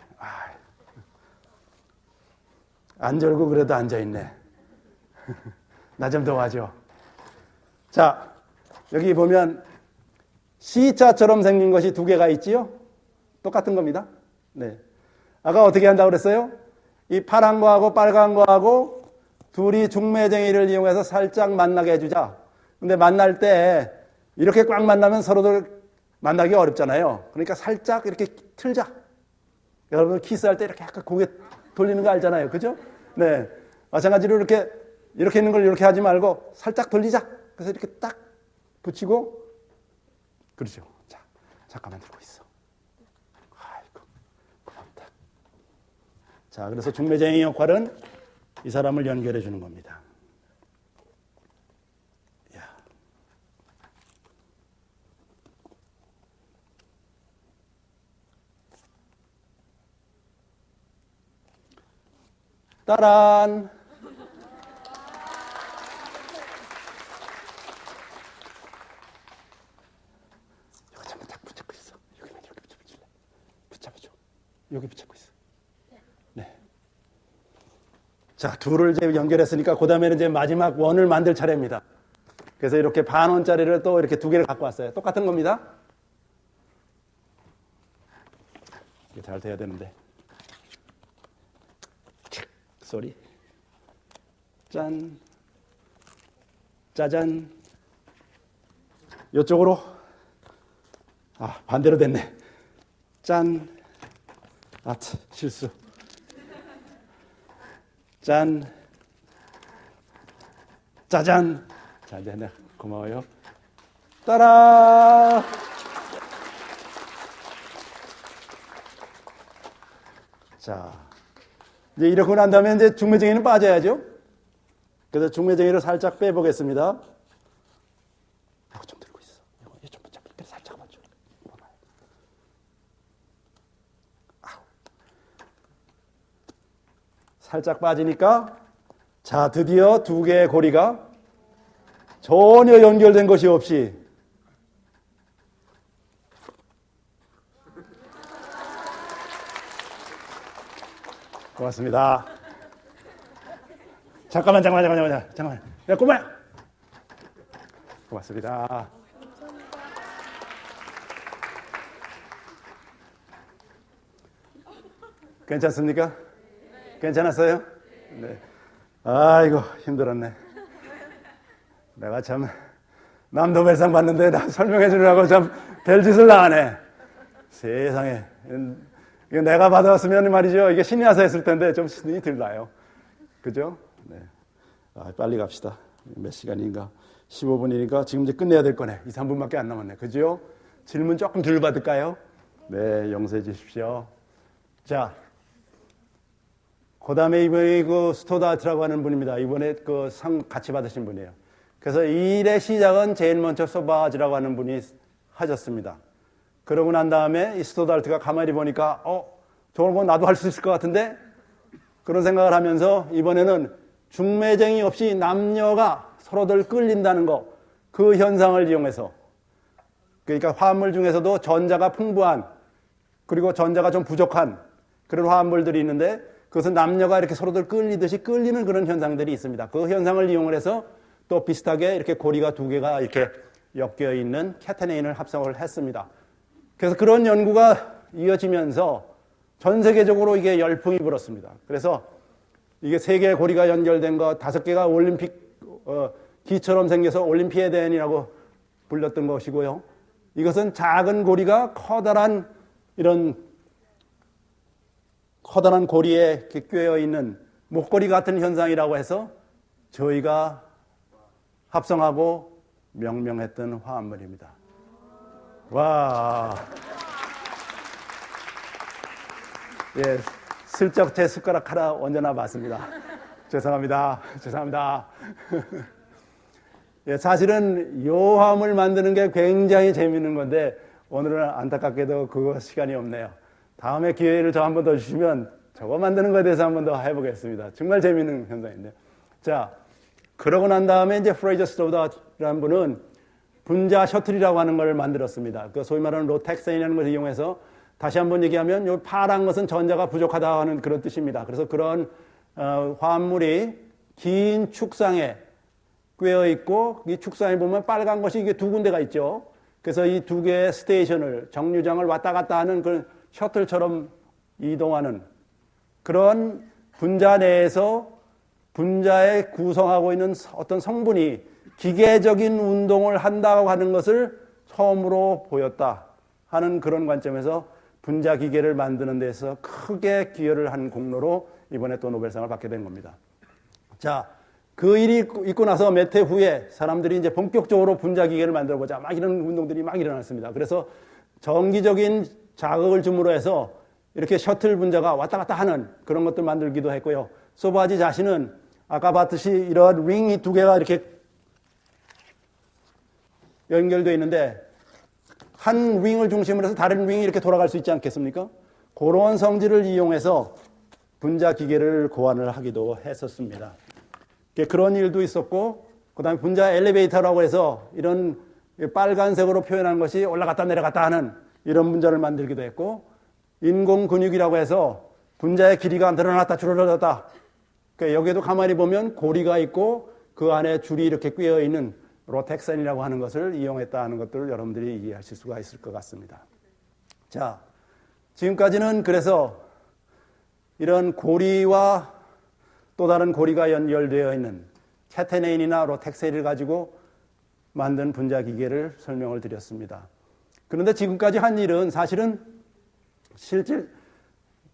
안 절고 그래도 앉아있네. 나 좀 도와줘. 자, 여기 보면 C자처럼 생긴 것이 두 개가 있지요? 똑같은 겁니다. 네. 아까 어떻게 한다고 그랬어요? 이 파란 거하고 빨간 거하고 둘이 중매쟁이를 이용해서 살짝 만나게 해주자. 근데 만날 때 이렇게 꽉 만나면 서로들 만나기 어렵잖아요. 그러니까 살짝 이렇게 틀자. 여러분 키스할 때 이렇게 약간 고개 돌리는 거 알잖아요. 그죠? 네. 마찬가지로 이렇게 있는 걸 이렇게 하지 말고 살짝 돌리자. 그래서 이렇게 딱 붙이고 그렇죠. 자, 잠깐만 들고 있어. 아이고, 고맙다. 자, 그래서 중매쟁이 역할은 이 사람을 연결해 주는 겁니다. 야. 따란. 이거 전부 딱 붙잡고 있어. 여기만 이렇게 붙여줄래? 붙잡아줘. 여기 붙잡고 있어. 네. 자, 둘을 이제 연결했으니까 그 다음에는 이제 마지막 원을 만들 차례입니다. 그래서 이렇게 반원짜리를 또 이렇게 두 개를 갖고 왔어요. 똑같은 겁니다. 이게 잘 돼야 되는데. 소리. 짠. 짜잔. 이쪽으로. 반대로 됐네. 짠. 실수. 짠. 짜잔. 자, 이제 네, 고마워요. 따라. 자, 이제 이렇게 난 다음에 이제 중매쟁이는 빠져야죠. 그래서 중매쟁이를 살짝 빼보겠습니다. 이거 좀 들고 있어. 이거 좀 붙잡을게. 살짝 맞춰. 살짝 빠지니까 자, 드디어 두 개의 고리가 전혀 연결된 것이 없이 고맙습니다. 잠깐만. 야, 꼬마야. 고맙습니다. 괜찮습니까? 괜찮았어요? 네. 아이고, 힘들었네. 내가 참, 남도벨상 봤는데 나 설명해 주려고 참 별짓을 다 하네. 세상에. 이거 내가 받았으면 말이죠. 이게 신이 와서 했을 텐데 좀 신이 들 나요. 그죠? 네. 빨리 갑시다. 몇 시간인가? 15분이니까 지금 이제 끝내야 될 거네. 2, 3분밖에 안 남았네. 그죠? 질문 조금 덜 받을까요? 네, 용서해 주십시오. 자, 그 다음에 이번에 그 스토다트라고 하는 분입니다. 이번에 그 상 같이 받으신 분이에요. 그래서 이 일의 시작은 제일 먼저 소바즈라고 하는 분이 하셨습니다. 그러고 난 다음에 이 스토다트가 가만히 보니까, 저걸 뭐 나도 할 수 있을 것 같은데? 그런 생각을 하면서 이번에는 중매쟁이 없이 남녀가 서로들 끌린다는 거, 그 현상을 이용해서, 그러니까 화합물 중에서도 전자가 풍부한, 그리고 전자가 좀 부족한 그런 화합물들이 있는데, 그것은 남녀가 이렇게 서로들 끌리듯이 끌리는 그런 현상들이 있습니다. 그 현상을 이용을 해서 또 비슷하게 이렇게 고리가 두 개가 이렇게 엮여 있는 캐테네인을 합성을 했습니다. 그래서 그런 연구가 이어지면서 전 세계적으로 이게 열풍이 불었습니다. 그래서 이게 세 개의 고리가 연결된 거, 5개가 올림픽 기처럼 생겨서 올림피에덴이라고 불렸던 것이고요. 이것은 작은 고리가 커다란 고리에 꿰어 있는 목걸이 같은 현상이라고 해서 저희가 합성하고 명명했던 화합물입니다. 와. 예, 슬쩍 제 숟가락 하나 얹어놔 봤습니다. 죄송합니다. 예, 사실은 요 화합을 만드는 게 굉장히 재미있는 건데 오늘은 안타깝게도 그거 시간이 없네요. 다음에 기회를 저 한 번 더 주시면 저거 만드는 거에 대해서 한 번 더 해보겠습니다. 정말 재미있는 현상인데. 자, 그러고 난 다음에 이제 프레이저 스토다라는 분은 분자 셔틀이라고 하는 걸 만들었습니다. 그 소위 말하는 로텍센이라는 것을 이용해서 다시 한번 얘기하면 이 파란 것은 전자가 부족하다 하는 그런 뜻입니다. 그래서 그런 화합물이 긴 축상에 꿰어 있고 이 축상에 보면 빨간 것이 이게 두 군데가 있죠. 그래서 이 두 개의 스테이션을 정류장을 왔다 갔다 하는 그런 셔틀처럼 이동하는 그런 분자 내에서 분자에 구성하고 있는 어떤 성분이 기계적인 운동을 한다고 하는 것을 처음으로 보였다 하는 그런 관점에서 분자 기계를 만드는 데서 크게 기여를 한 공로로 이번에 또 노벨상을 받게 된 겁니다. 자, 그 일이 있고 나서 몇 해 후에 사람들이 이제 본격적으로 분자 기계를 만들어 보자 막 이런 운동들이 막 일어났습니다. 그래서 정기적인 자극을 줌으로 해서 이렇게 셔틀 분자가 왔다 갔다 하는 그런 것들 만들기도 했고요. 소바지 자신은 아까 봤듯이 이런 링이 두 개가 이렇게 연결되어 있는데 한 링을 중심으로 해서 다른 링이 이렇게 돌아갈 수 있지 않겠습니까? 그런 성질을 이용해서 분자 기계를 고안을 하기도 했었습니다. 그런 일도 있었고 그 다음에 분자 엘리베이터라고 해서 이런 빨간색으로 표현한 것이 올라갔다 내려갔다 하는 이런 분자를 만들기도 했고 인공 근육이라고 해서 분자의 길이가 늘어났다 줄어들었다. 그러니까 여기에도 가만히 보면 고리가 있고 그 안에 줄이 이렇게 꿰어 있는 로텍센이라고 하는 것을 이용했다 하는 것들을 여러분들이 이해하실 수가 있을 것 같습니다. 자, 지금까지는 그래서 이런 고리와 또 다른 고리가 연결되어 있는 캐테네인이나 로텍센을 가지고 만든 분자 기계를 설명을 드렸습니다. 그런데 지금까지 한 일은 사실은 실제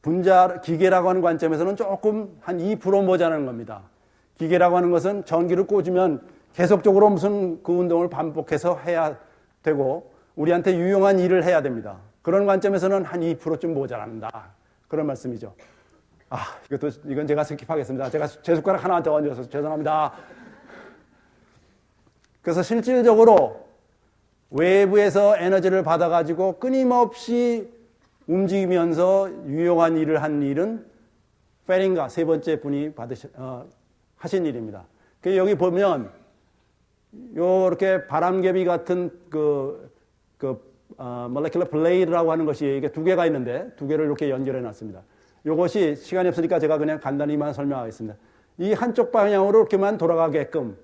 분자 기계라고 하는 관점에서는 조금 한 2% 모자라는 겁니다. 기계라고 하는 것은 전기를 꽂으면 계속적으로 무슨 그 운동을 반복해서 해야 되고 우리한테 유용한 일을 해야 됩니다. 그런 관점에서는 한 2%쯤 모자란다. 그런 말씀이죠. 이건 제가 스킵하겠습니다. 제가 제 숟가락 하나 더 얹어서 죄송합니다. 그래서 실질적으로 외부에서 에너지를 받아가지고 끊임없이 움직이면서 유용한 일을 한 일은 페링가 세 번째 분이 하신 일입니다. 여기 보면 요렇게 바람개비 같은 molecular blade라고 하는 것이 이게 두 개가 있는데 두 개를 이렇게 연결해 놨습니다. 이것이 시간이 없으니까 제가 그냥 간단히만 설명하겠습니다. 이 한쪽 방향으로 이렇게만 돌아가게끔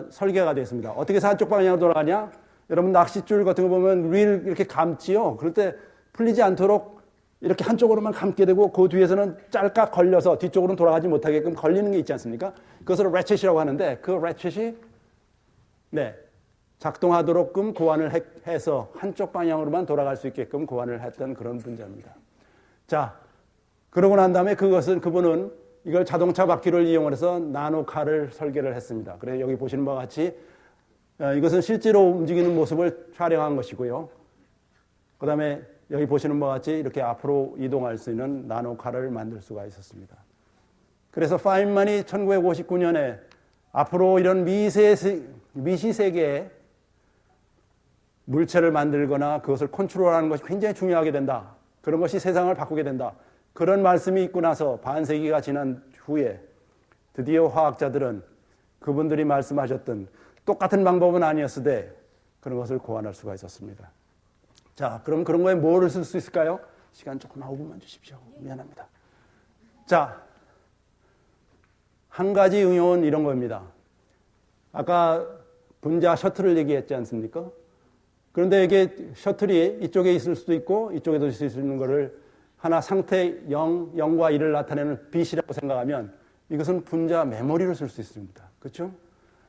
설계가 되어 있습니다. 어떻게 해서 한쪽 방향으로 돌아가냐? 여러분 낚싯줄 같은 거 보면 릴 이렇게 감지요. 그럴 때 풀리지 않도록 이렇게 한쪽으로만 감게 되고 그 뒤에서는 짤깍 걸려서 뒤쪽으로는 돌아가지 못하게끔 걸리는 게 있지 않습니까? 그것을 레쳇이라고 하는데 그 레쳇이 작동하도록끔 고안을 해서 한쪽 방향으로만 돌아갈 수 있게끔 고안을 했던 그런 분자입니다. 자, 그러고 난 다음에 그분은 이걸 자동차 바퀴를 이용해서 나노카를 설계를 했습니다. 그래서 여기 보시는 바와 같이 이것은 실제로 움직이는 모습을 촬영한 것이고요. 그 다음에 여기 보시는 바와 같이 이렇게 앞으로 이동할 수 있는 나노카를 만들 수가 있었습니다. 그래서 파인만이 1959년에 앞으로 이런 미시세계의 물체를 만들거나 그것을 컨트롤하는 것이 굉장히 중요하게 된다. 그런 것이 세상을 바꾸게 된다. 그런 말씀이 있고 나서 반세기가 지난 후에 드디어 화학자들은 그분들이 말씀하셨던 똑같은 방법은 아니었으되 그런 것을 고안할 수가 있었습니다. 자, 그럼 그런 거에 뭐를 쓸 수 있을까요? 시간 조금 5분만 주십시오. 미안합니다. 자, 한 가지 응용은 이런 겁니다. 아까 분자 셔틀을 얘기했지 않습니까? 그런데 이게 셔틀이 이쪽에 있을 수도 있고 이쪽에도 있을 수 있는 거를 하나 상태 0, 0과 1을 나타내는 빛이라고 생각하면 이것은 분자 메모리로 쓸 수 있습니다. 그렇죠?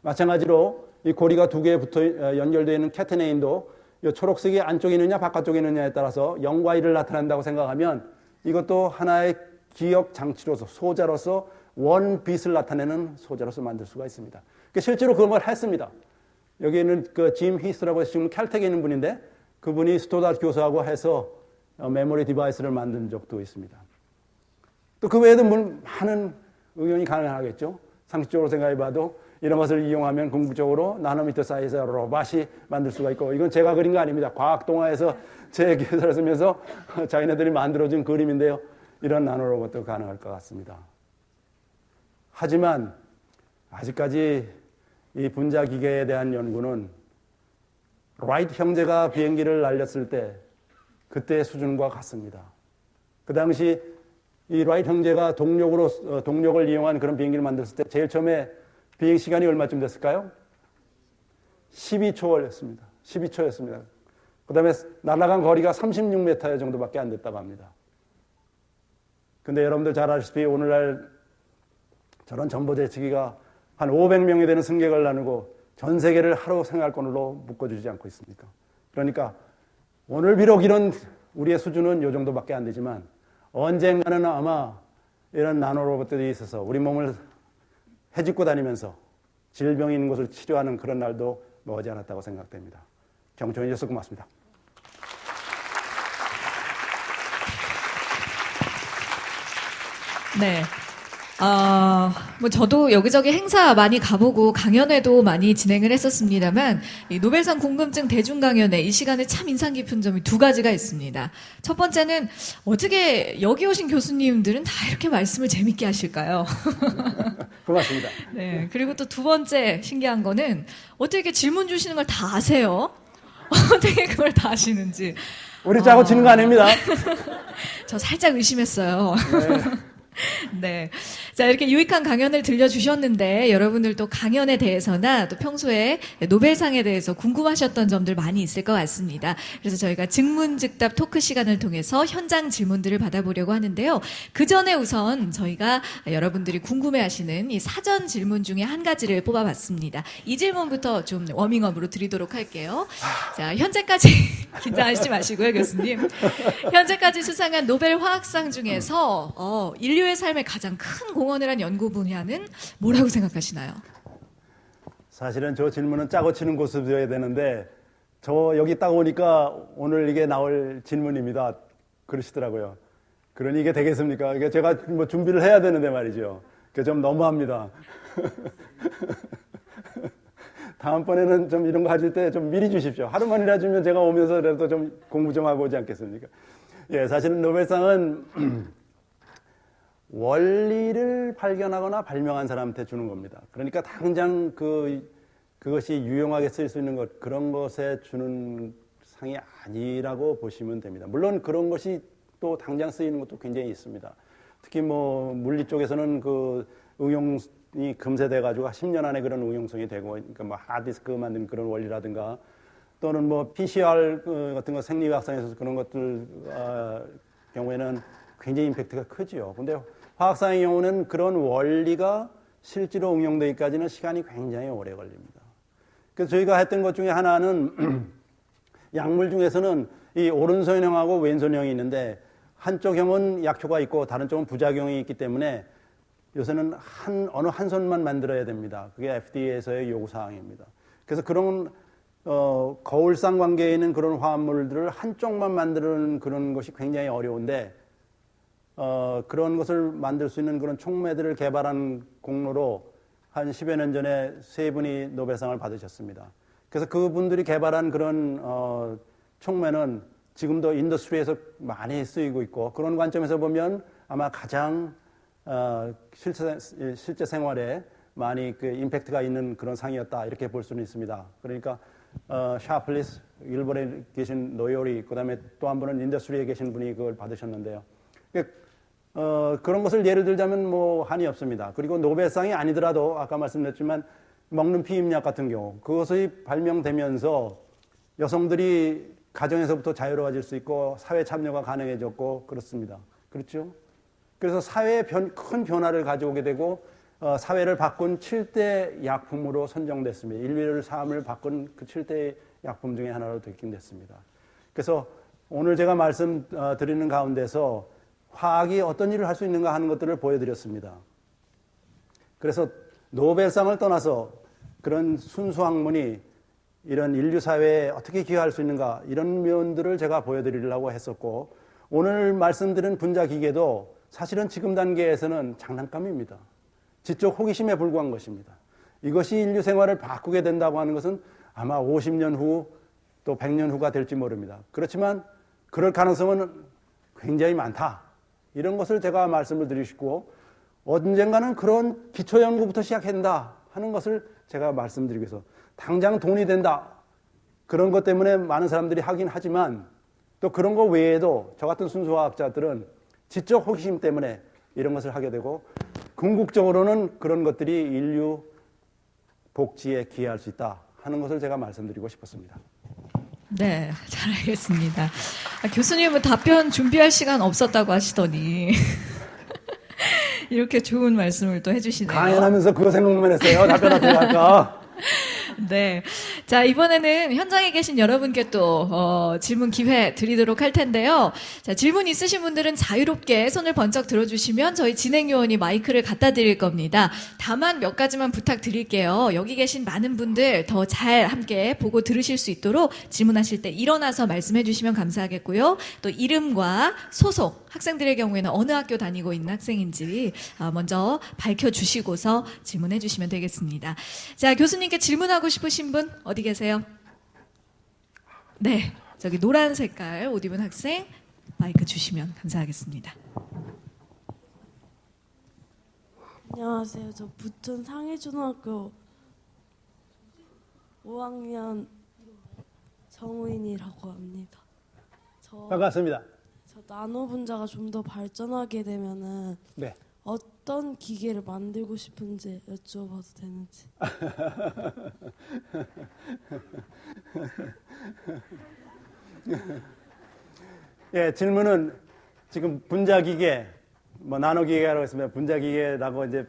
마찬가지로 이 고리가 두 개 연결되어 있는 캐테네인도 이 초록색이 안쪽에 있느냐 바깥쪽에 있느냐에 따라서 0과 1을 나타낸다고 생각하면 이것도 하나의 기억 장치로서 소자로서 원빛을 나타내는 소자로서 만들 수가 있습니다. 실제로 그걸 했습니다. 여기는 짐 히스라고 지금 칼텍에 있는 분인데 그분이 스토다 교수하고 해서 메모리 디바이스를 만든 적도 있습니다. 또 그 외에도 많은 응용이 가능하겠죠. 상식적으로 생각해봐도 이런 것을 이용하면 궁극적으로 나노미터 사이즈의 로봇이 만들 수가 있고 이건 제가 그린 거 아닙니다. 과학 동화에서 제 기사를 쓰면서 자기네들이 만들어준 그림인데요. 이런 나노로봇도 가능할 것 같습니다. 하지만 아직까지 이 분자 기계에 대한 연구는 라이트 형제가 비행기를 날렸을 때 그때의 수준과 같습니다. 그 당시 이 라이트 형제가 동력을 이용한 그런 비행기를 만들었을 때 제일 처음에 비행 시간이 얼마쯤 됐을까요? 12초 걸렸습니다. 12초였습니다. 그 다음에 날아간 거리가 36m 정도밖에 안 됐다고 합니다. 근데 여러분들 잘 아시다시피 오늘날 저런 전보대치기가 한 500명이 되는 승객을 나누고 전 세계를 하루 생활권으로 묶어주지 않고 있습니까? 그러니까 오늘 비록 이런 우리의 수준은 이 정도밖에 안 되지만 언젠가는 아마 이런 나노로봇들이 있어서 우리 몸을 헤집고 다니면서 질병이 있는 것을 치료하는 그런 날도 머지 않았다고 생각됩니다. 경청해 주셔서 고맙습니다. 네. 저도 여기저기 행사 많이 가보고 강연회도 많이 진행을 했었습니다만, 이 노벨상 궁금증 대중 강연회 이 시간에 참 인상 깊은 점이 두 가지가 있습니다. 첫 번째는 어떻게 여기 오신 교수님들은 다 이렇게 말씀을 재밌게 하실까요? 고맙습니다. 네. 그리고 또 두 번째 신기한 거는 어떻게 질문 주시는 걸 다 아세요? 어떻게 그걸 다 아시는지. 우리 짜고 치는 거 아닙니다. 저 살짝 의심했어요. 네. 네. 자, 이렇게 유익한 강연을 들려주셨는데, 여러분들도 강연에 대해서나 또 평소에 노벨상에 대해서 궁금하셨던 점들 많이 있을 것 같습니다. 그래서 저희가 증문즉답 토크 시간을 통해서 현장 질문들을 받아보려고 하는데요. 그 전에 우선 저희가 여러분들이 궁금해하시는 이 사전 질문 중에 한 가지를 뽑아봤습니다. 이 질문부터 좀 워밍업으로 드리도록 할게요. 자, 현재까지, 긴장하시지 마시고요, 교수님. 현재까지 수상한 노벨 화학상 중에서, 인류의 삶에 가장 큰 공헌을 한 연구 분야는 뭐라고 생각하시나요? 사실은 저 질문은 짜고 치는 고수여야 되는데 저 여기 딱 오니까 오늘 이게 나올 질문입니다. 그러시더라고요. 그러니 이게 되겠습니까? 이게 제가 뭐 준비를 해야 되는데 말이죠. 그게 좀 너무합니다. 다음번에는 좀 이런 거 하실 때 좀 미리 주십시오. 하루만이라 주면 제가 오면서라도 좀 공부 좀 하고 오지 않겠습니까? 예, 사실은 노벨상은 원리를 발견하거나 발명한 사람한테 주는 겁니다. 그러니까 당장 그것이 유용하게 쓸 수 있는 것, 그런 것에 주는 상이 아니라고 보시면 됩니다. 물론 그런 것이 또 당장 쓰이는 것도 굉장히 있습니다. 특히 뭐 물리 쪽에서는 그 응용이 금세돼가지고 10년 안에 그런 응용성이 되고, 그러니까 뭐 하드디스크 만든 그런 원리라든가, 또는 뭐 PCR 같은 거 생리학상에서 그런 것들 경우에는 굉장히 임팩트가 크지요. 근데 화학상의 경우는 그런 원리가 실제로 응용되기까지는 시간이 굉장히 오래 걸립니다. 그래서 저희가 했던 것 중에 하나는 약물 중에서는 이 오른손형하고 왼손형이 있는데, 한쪽 형은 약효가 있고 다른 쪽은 부작용이 있기 때문에 요새는 어느 한 손만 만들어야 됩니다. 그게 FDA에서의 요구사항입니다. 그래서 그런 거울상 관계에 있는 그런 화합물들을 한쪽만 만드는 그런 것이 굉장히 어려운데, 그런 것을 만들 수 있는 그런 촉매들을 개발한 공로로 한 10여 년 전에 세 분이 노벨상을 받으셨습니다. 그래서 그분들이 개발한 그런 촉매는 지금도 인더스트리에서 많이 쓰이고 있고, 그런 관점에서 보면 아마 가장 실제 생활에 많이 그 임팩트가 있는 그런 상이었다, 이렇게 볼 수는 있습니다. 그러니까 샤플리스, 일본에 계신 노요리, 그다음에 또 한 분은 인더스트리에 계신 분이 그걸 받으셨는데요. 그런 것을 예를 들자면 뭐 한이 없습니다. 그리고 노벨상이 아니더라도 아까 말씀드렸지만 먹는 피임약 같은 경우, 그것이 발명되면서 여성들이 가정에서부터 자유로워질 수 있고 사회 참여가 가능해졌고 그렇습니다. 그렇죠? 그래서 사회에 큰 변화를 가져오게 되고 사회를 바꾼 7대 약품으로 선정됐습니다. 인류의 삶을 바꾼 그 7대 약품 중에 하나로 되긴 됐습니다. 그래서 오늘 제가 말씀드리는 가운데서 화학이 어떤 일을 할 수 있는가 하는 것들을 보여드렸습니다. 그래서 노벨상을 떠나서 그런 순수 학문이 이런 인류 사회에 어떻게 기여할 수 있는가, 이런 면들을 제가 보여드리려고 했었고, 오늘 말씀드린 분자기계도 사실은 지금 단계에서는 장난감입니다. 지적 호기심에 불과한 것입니다. 이것이 인류 생활을 바꾸게 된다고 하는 것은 아마 50년 후 또 100년 후가 될지 모릅니다. 그렇지만 그럴 가능성은 굉장히 많다, 이런 것을 제가 말씀을 드리고, 언젠가는 그런 기초연구부터 시작한다 하는 것을 제가 말씀드리기 위해서, 당장 돈이 된다, 그런 것 때문에 많은 사람들이 하긴 하지만, 또 그런 거 외에도 저 같은 순수화학자들은 지적 호기심 때문에 이런 것을 하게 되고, 궁극적으로는 그런 것들이 인류 복지에 기여할 수 있다 하는 것을 제가 말씀드리고 싶었습니다. 네, 잘 알겠습니다. 교수님은 답변 준비할 시간 없었다고 하시더니 이렇게 좋은 말씀을 또 해주시네요. 강연하면서 그거 생각만 했어요. 답변하고 할까? 네. 자, 이번에는 현장에 계신 여러분께 또 질문 기회 드리도록 할 텐데요. 자, 질문 있으신 분들은 자유롭게 손을 번쩍 들어주시면 저희 진행요원이 마이크를 갖다 드릴 겁니다. 다만 몇 가지만 부탁드릴게요. 여기 계신 많은 분들 더 잘 함께 보고 들으실 수 있도록 질문하실 때 일어나서 말씀해 주시면 감사하겠고요. 또 이름과 소속, 학생들의 경우에는 어느 학교 다니고 있는 학생인지 먼저 밝혀주시고서 질문해 주시면 되겠습니다. 자, 교수님께 질문하고 싶으신 분 어디 계세요? 네, 저기 노란 색깔 옷 입은 학생 마이크 주시면 감사하겠습니다. 안녕하세요. 저 부천 상해초등학교 5학년 정우인이라고 합니다. 반갑습니다. 저 나노 분자가 좀 더 발전하게 되면은 네. 어떤 기계를 만들고 싶은지 여쭤봐도 되는지. 예, 질문은 지금 분자기계, 뭐 나노기계라고 했으면 분자기계라고 이제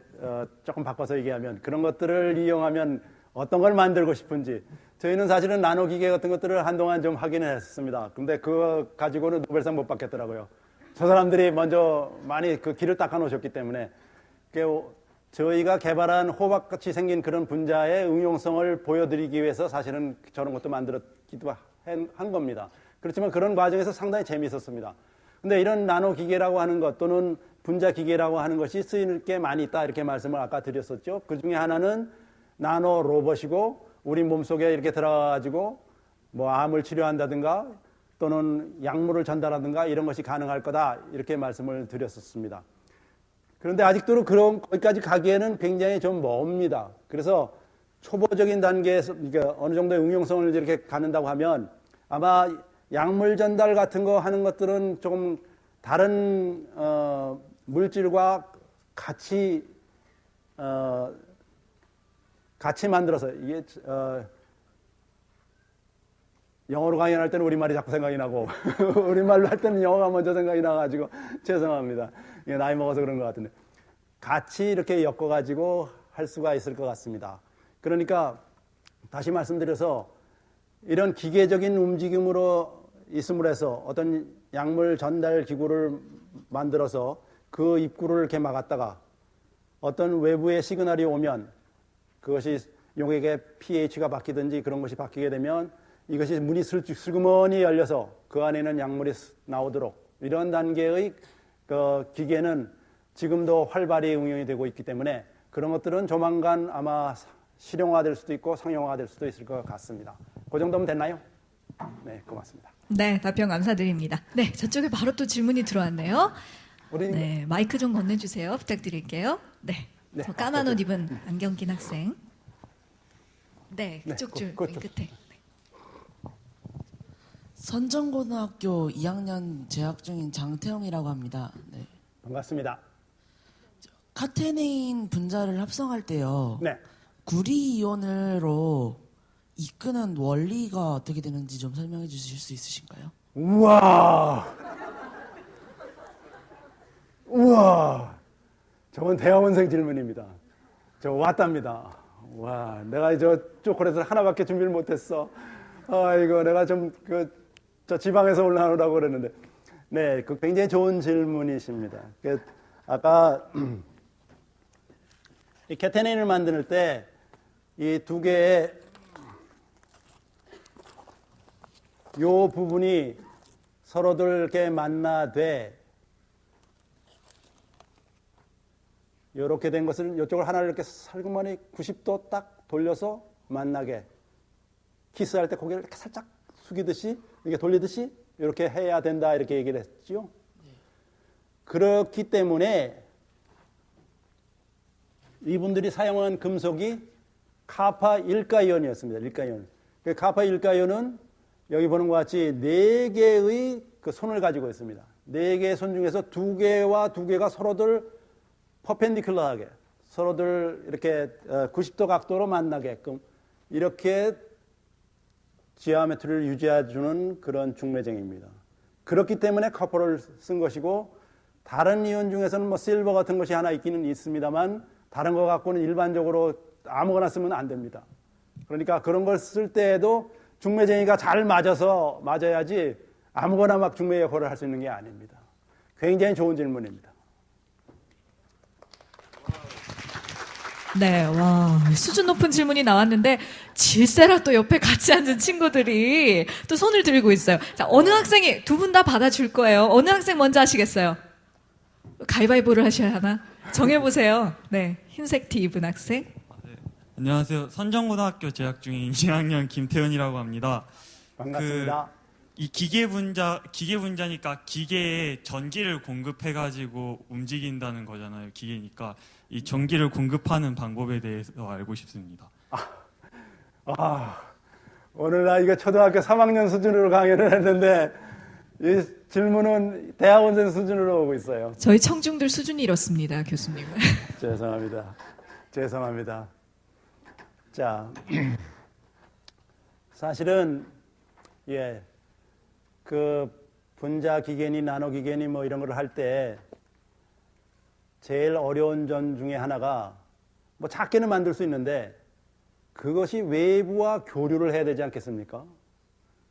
조금 바꿔서 얘기하면 그런 것들을 이용하면 어떤 걸 만들고 싶은지. 저희는 사실은 나노기계 같은 것들을 한동안 좀 하기는 했습니다. 근데 그거 가지고는 노벨상 못 받겠더라고요. 저 사람들이 먼저 많이 그 길을 닦아 놓으셨기 때문에, 저희가 개발한 호박같이 생긴 그런 분자의 응용성을 보여드리기 위해서 사실은 저런 것도 만들었기도 한 겁니다. 그렇지만 그런 과정에서 상당히 재미있었습니다. 근데 이런 나노기계라고 하는 것 또는 분자기계라고 하는 것이 쓰일 게 많이 있다, 이렇게 말씀을 아까 드렸었죠. 그 중에 하나는 나노 로봇이고, 우리 몸속에 이렇게 들어가가지고 뭐 암을 치료한다든가 또는 약물을 전달하든가 이런 것이 가능할 거다, 이렇게 말씀을 드렸었습니다. 그런데 아직도 그런 거기까지 가기에는 굉장히 좀 멉니다. 그래서 초보적인 단계에서 그러니까 어느 정도의 응용성을 이렇게 갖는다고 하면 아마 약물 전달 같은 거 하는 것들은 조금 다른 물질과 같이 만들어서 이게 영어로 강연할 때는 우리말이 자꾸 생각이 나고 우리말로 할 때는 영어가 먼저 생각이 나가지고 죄송합니다. 이게 나이 먹어서 그런 것 같은데 같이 이렇게 엮어가지고 할 수가 있을 것 같습니다. 그러니까 다시 말씀드려서 이런 기계적인 움직임으로 있음으로 해서 어떤 약물 전달 기구를 만들어서 그 입구를 이렇게 막았다가 어떤 외부의 시그널이 오면 그것이 용액의 pH가 바뀌든지 그런 것이 바뀌게 되면 이것이 문이 슬그머니 열려서 그 안에는 약물이 나오도록 이런 단계의 그 기계는 지금도 활발히 응용이 되고 있기 때문에 그런 것들은 조만간 아마 실용화될 수도 있고 상용화될 수도 있을 것 같습니다. 그 정도면 됐나요? 네, 고맙습니다. 네, 답변 감사드립니다. 네, 저쪽에 바로 또 질문이 들어왔네요. 우리 네, 마이크 좀 건네주세요. 부탁드릴게요. 네, 네, 저 까만 옷 입은 안경 낀 학생. 네, 그쪽 줄 그쪽. 끝에. 선정고등학교 2학년 재학 중인 장태영이라고 합니다. 네. 반갑습니다. 카테네인 분자를 합성할 때요. 네. 구리이온으로 이끄는 원리가 어떻게 되는지 좀 설명해 주실 수 있으신가요? 우와. 저건 대학원생 질문입니다. 저 왔답니다. 와, 내가 저 초콜릿을 하나밖에 준비를 못했어. 아이고, 내가 저 지방에서 올라오라고 그랬는데. 네, 그 굉장히 좋은 질문이십니다. 아까 이 케테닌을 만들 때 이 두 개의 요 부분이 서로들 이렇게 만나되 이렇게 된 것을 이쪽을 하나를 이렇게 살그머니 90도 딱 돌려서 만나게 키스할 때 고개를 이렇게 살짝 숙이듯이 이렇게 돌리듯이 이렇게 해야 된다 이렇게 얘기를 했죠. 그렇기 때문에 이분들이 사용한 금속이 카파 일가이온이었습니다. 일가이온. 그 카파 일가이온은 여기 보는 것 같이 4개의 그 손을 가지고 있습니다. 4개의 손 중에서 2개와 2개가 서로들 퍼펜디큘러하게 서로들 이렇게 90도 각도로 만나게끔 이렇게 지오메트리를 유지해주는 그런 중매쟁입니다. 그렇기 때문에 커퍼를 쓴 것이고 다른 이온 중에서는 뭐 실버 같은 것이 하나 있기는 있습니다만 다른 거 갖고는 일반적으로 아무거나 쓰면 안 됩니다. 그러니까 그런 걸 쓸 때에도 중매쟁이가 잘 맞아야지 아무거나 막 중매 역할을 할 수 있는 게 아닙니다. 굉장히 좋은 질문입니다. 네, 와, 수준 높은 질문이 나왔는데, 질세라 또 옆에 같이 앉은 친구들이 또 손을 들고 있어요. 자, 어느 학생이, 두 분 다 받아줄 거예요. 어느 학생 먼저 하시겠어요? 가위바위보를 하셔야 하나? 정해보세요. 네, 흰색 티 입은 학생. 안녕하세요. 선정고등학교 재학 중인 2학년 김태현이라고 합니다. 반갑습니다. 이 기계분자니까 기계에 전기를 공급해가지고 움직인다는 거잖아요. 기계니까 이 전기를 공급하는 방법에 대해서 알고 싶습니다. 오늘 나 이거 초등학교 3학년 수준으로 강연을 했는데 이 질문은 대학원생 수준으로 오고 있어요. 저희 청중들 수준이 이렇습니다, 교수님. 죄송합니다. 자, 사실은 그 분자 기계니 나노 기계니 뭐 이런 걸 할 때 제일 어려운 점 중에 하나가 뭐 작게는 만들 수 있는데 그것이 외부와 교류를 해야 되지 않겠습니까?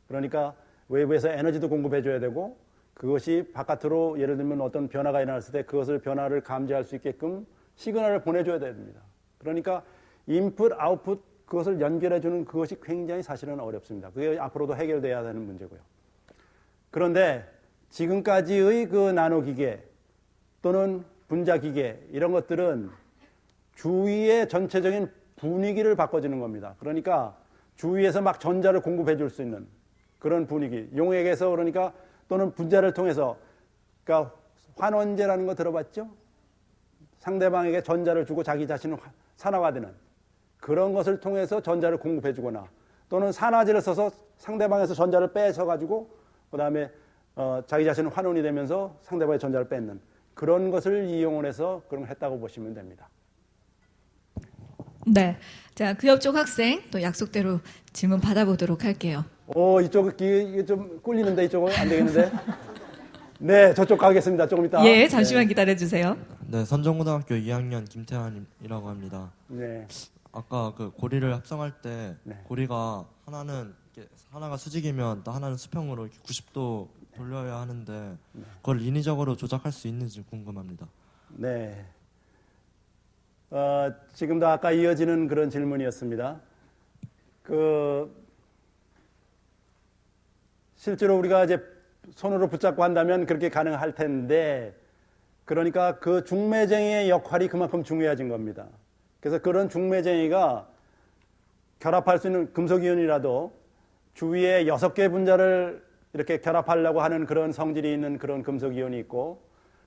그러니까 외부에서 에너지도 공급해줘야 되고 그것이 바깥으로 예를 들면 어떤 변화가 일어났을 때 그것을 변화를 감지할 수 있게끔 시그널을 보내줘야 됩니다. 그러니까 인풋, 아웃풋 그것을 연결해주는 그것이 굉장히 사실은 어렵습니다. 그게 앞으로도 해결돼야 되는 문제고요. 그런데 지금까지의 그 나노기계 또는 분자기계 이런 것들은 주위의 전체적인 분위기를 바꿔주는 겁니다. 그러니까 주위에서 막 전자를 공급해 줄 수 있는 그런 분위기. 용액에서 그러니까 또는 분자를 통해서 그러니까 환원제라는 거 들어봤죠? 상대방에게 전자를 주고 자기 자신은 산화가 되는 그런 것을 통해서 전자를 공급해 주거나 또는 산화제를 써서 상대방에서 전자를 빼서 가지고 그다음에 자기 자신은 환원이 되면서 상대방의 전자를 뺏는 그런 것을 이용을 해서 그런 걸 했다고 보시면 됩니다. 네. 자, 그 옆쪽 학생 또 약속대로 질문 받아보도록 할게요. 이쪽 이게 좀 꿀리는데 이쪽은 안 되겠는데. 네, 저쪽 가겠습니다. 조금 이따. 예, 잠시만 기다려주세요. 네, 선정고등학교 2학년 김태환이라고 합니다. 네. 아까 그 고리를 합성할 때 네. 고리가 하나가 수직이면 또 하나는 수평으로 이렇게 90도 돌려야 하는데 그걸 인위적으로 조작할 수 있는지 궁금합니다. 네. 지금도 아까 이어지는 그런 질문이었습니다. 실제로 우리가 이제 손으로 붙잡고 한다면 그렇게 가능할 텐데, 그러니까 그 중매쟁이의 역할이 그만큼 중요해진 겁니다. 그래서 그런 중매쟁이가 결합할 수 있는 금속이온이라도 주위에 6개 분자를 이렇게 결합하려고 하는 그런 성질이 있는 그런 금속이온이 있고,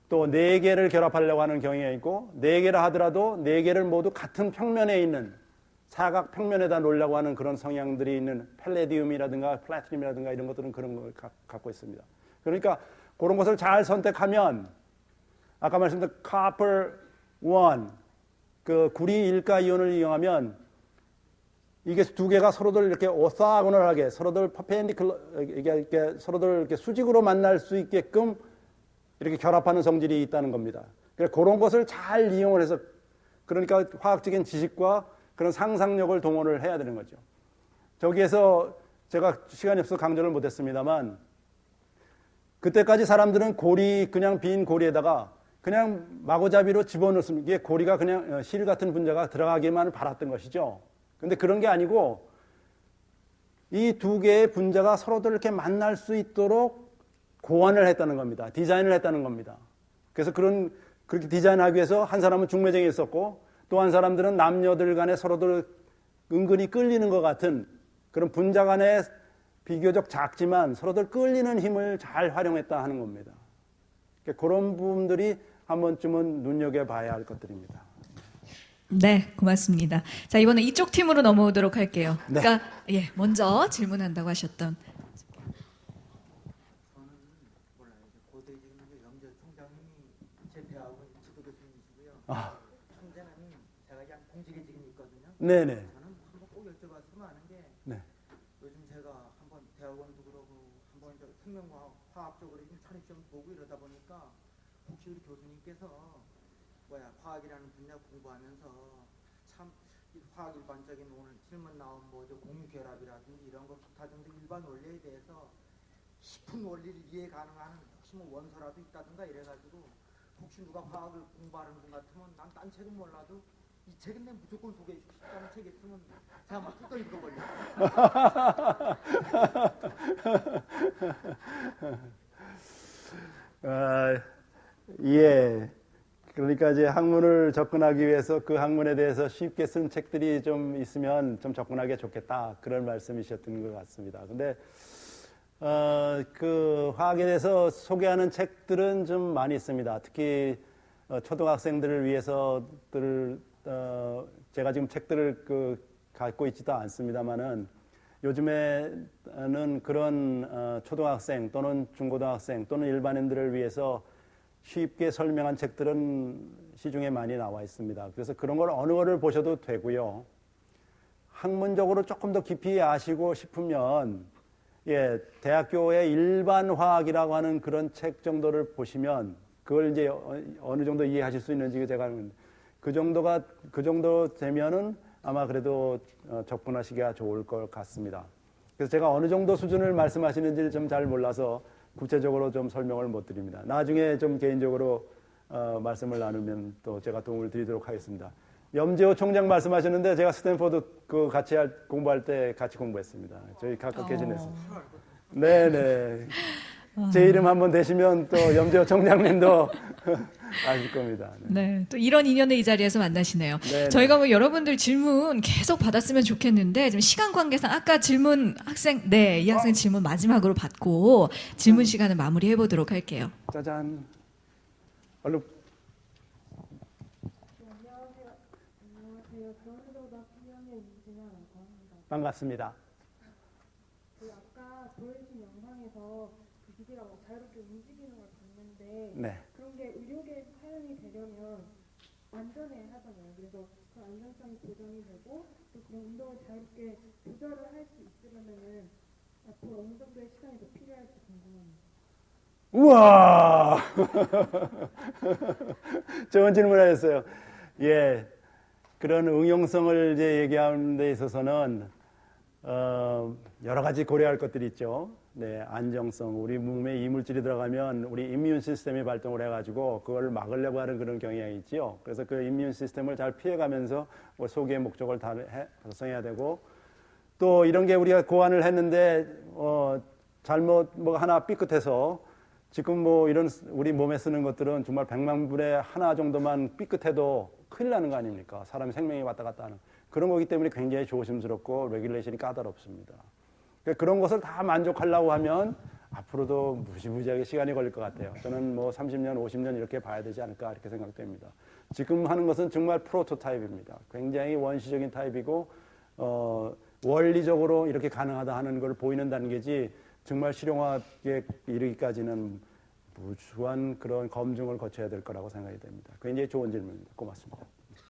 또 4개를 결합하려고 하는 경우가 있고, 4개라 하더라도 4개를 모두 같은 평면에 있는 사각 평면에다 놓으려고 하는 그런 성향들이 있는 팰레디움이라든가 플래티늄이라든가 이런 것들은 그런 걸 갖고 있습니다. 그러니까 그런 것을 잘 선택하면 아까 말씀드린 copper 1, 그 구리 일가 이온을 이용하면 이게 두 개가 서로들 이렇게 오사고널하게 서로들 퍼펜디클러 이게 서로들 이렇게 수직으로 만날 수 있게끔 이렇게 결합하는 성질이 있다는 겁니다. 그래서 그런 것을 잘 이용을 해서 그러니까 화학적인 지식과 그런 상상력을 동원을 해야 되는 거죠. 저기에서 제가 시간이 없어서 강조를 못했습니다만 그때까지 사람들은 그냥 빈 고리에다가 그냥 마구잡이로 집어넣습니다. 이게 고리가 그냥 실 같은 분자가 들어가기만 바랐던 것이죠. 근데 그런 게 아니고 이 두 개의 분자가 서로들 이렇게 만날 수 있도록 고안을 했다는 겁니다. 디자인을 했다는 겁니다. 그래서 그렇게 디자인하기 위해서 한 사람은 중매쟁이 있었고 또 한 사람들은 남녀들 간에 서로들 은근히 끌리는 것 같은 그런 분자 간에 비교적 작지만 서로들 끌리는 힘을 잘 활용했다 하는 겁니다. 그런 부분들이 한 번쯤은 눈여겨봐야 할 것들입니다. 네, 고맙습니다. 자, 이번에 이쪽 팀으로 넘어오도록 할게요. 네. 그러니까 먼저 질문한다고 하셨던. 저는 몰라요. 고대 지금 영재 총장이 제 대학원 지도 교수님이시고요. 총장은 제가 그냥 공직에 지금 있거든요. 네네. 저는 한번 꼭 여쭤봤으면 하는 게 네. 요즘 제가 한번 대학원도 그러고 한번 화학 쪽으로 철학 좀 보고 이러다 보니까 혹시 우리 교수님께서 화학이라는 분야 공부하면서 참 화학 일반적인 오늘 질문 나온 공유결합이라든지 이런 것 기타 등등 일반 원리에 대해서 깊은 원리를 이해 가능한 혹시 원서라도 있다든가 이래가지고 혹시 누가 화학을 공부하는 분 같으면 난 딴 책은 몰라도 이 책은 내 무조건 소개해주고 싶다는 책 있으면 제가 막 뜯어 읽어버려요. 예. 그러니까 이제 학문을 접근하기 위해서 그 학문에 대해서 쉽게 쓴 책들이 좀 있으면 좀 접근하기 좋겠다. 그런 말씀이셨던 것 같습니다. 근데, 그 화학에 대해서 소개하는 책들은 좀 많이 있습니다. 특히, 초등학생들을 위해서들, 제가 지금 책들을 갖고 있지도 않습니다만은 요즘에는 그런, 초등학생 또는 중고등학생 또는 일반인들을 위해서 쉽게 설명한 책들은 시중에 많이 나와 있습니다. 그래서 그런 걸 어느 거를 보셔도 되고요. 학문적으로 조금 더 깊이 아시고 싶으면 대학교의 일반 화학이라고 하는 그런 책 정도를 보시면 그걸 이제 어느 정도 이해하실 수 있는지 제가 그 정도 되면은 아마 그래도 접근하시기가 좋을 것 같습니다. 그래서 제가 어느 정도 수준을 말씀하시는지 좀 잘 몰라서 구체적으로 좀 설명을 못 드립니다. 나중에 좀 개인적으로 말씀을 나누면 또 제가 도움을 드리도록 하겠습니다. 염재호 총장 말씀하셨는데 제가 스탠포드 같이 공부할 때 같이 공부했습니다. 저희 가깝게 지냈어요. 네네. 제 이름 한번 대시면 또 염재호 총장님도 아실 겁니다. 네, 또 이런 인연의 이 자리에서 만나시네요. 네네. 저희가 여러분들 질문 계속 받았으면 좋겠는데 지금 시간 관계상 아까 질문 이 학생 질문 마지막으로 받고 질문 시간을 마무리해 보도록 할게요. 짜잔. 얼른. 반갑습니다. 그 아까 보여주신 영상에서 그 기계가 막 자유롭게 움직이는 걸 봤는데 네. 그런 게 의료계에 사용이 되려면 안전해야 하잖아요. 그래서 그 안전성이 보장이 되고 또 그런 운동을 자유롭게 조절을 할 수 있으려면은 앞으로 어느 정도의 시간이 더 필요할지 궁금합니다. 우와! 좋은 질문하셨어요. 예. 그런 응용성을 이제 얘기하는 데 있어서는, 여러 가지 고려할 것들이 있죠. 네. 안정성. 우리 몸에 이물질이 들어가면 우리 임뮨 시스템이 발동을 해가지고 그걸 막으려고 하는 그런 경향이 있죠. 그래서 그 임뮨 시스템을 잘 피해가면서 소기의 목적을 달성해야 되고, 또 이런 게 우리가 고안을 했는데 잘못 뭐 하나 삐끗해서 지금 뭐 이런 우리 몸에 쓰는 것들은 정말 100만 분에 하나 정도만 삐끗해도 큰일 나는 거 아닙니까? 사람의 생명이 왔다 갔다 하는 그런 거기 때문에 굉장히 조심스럽고 레귤레이션이 까다롭습니다. 그러니까 그런 것을 다 만족하려고 하면 앞으로도 무지무지하게 시간이 걸릴 것 같아요. 저는 뭐 30년, 50년 이렇게 봐야 되지 않을까 이렇게 생각됩니다. 지금 하는 것은 정말 프로토타입입니다. 굉장히 원시적인 타입이고 원리적으로 이렇게 가능하다 하는 걸 보이는 단계지 정말 실용화에 이르기까지는 무수한 그런 검증을 거쳐야 될 거라고 생각이 됩니다. 굉장히 좋은 질문입니다. 고맙습니다.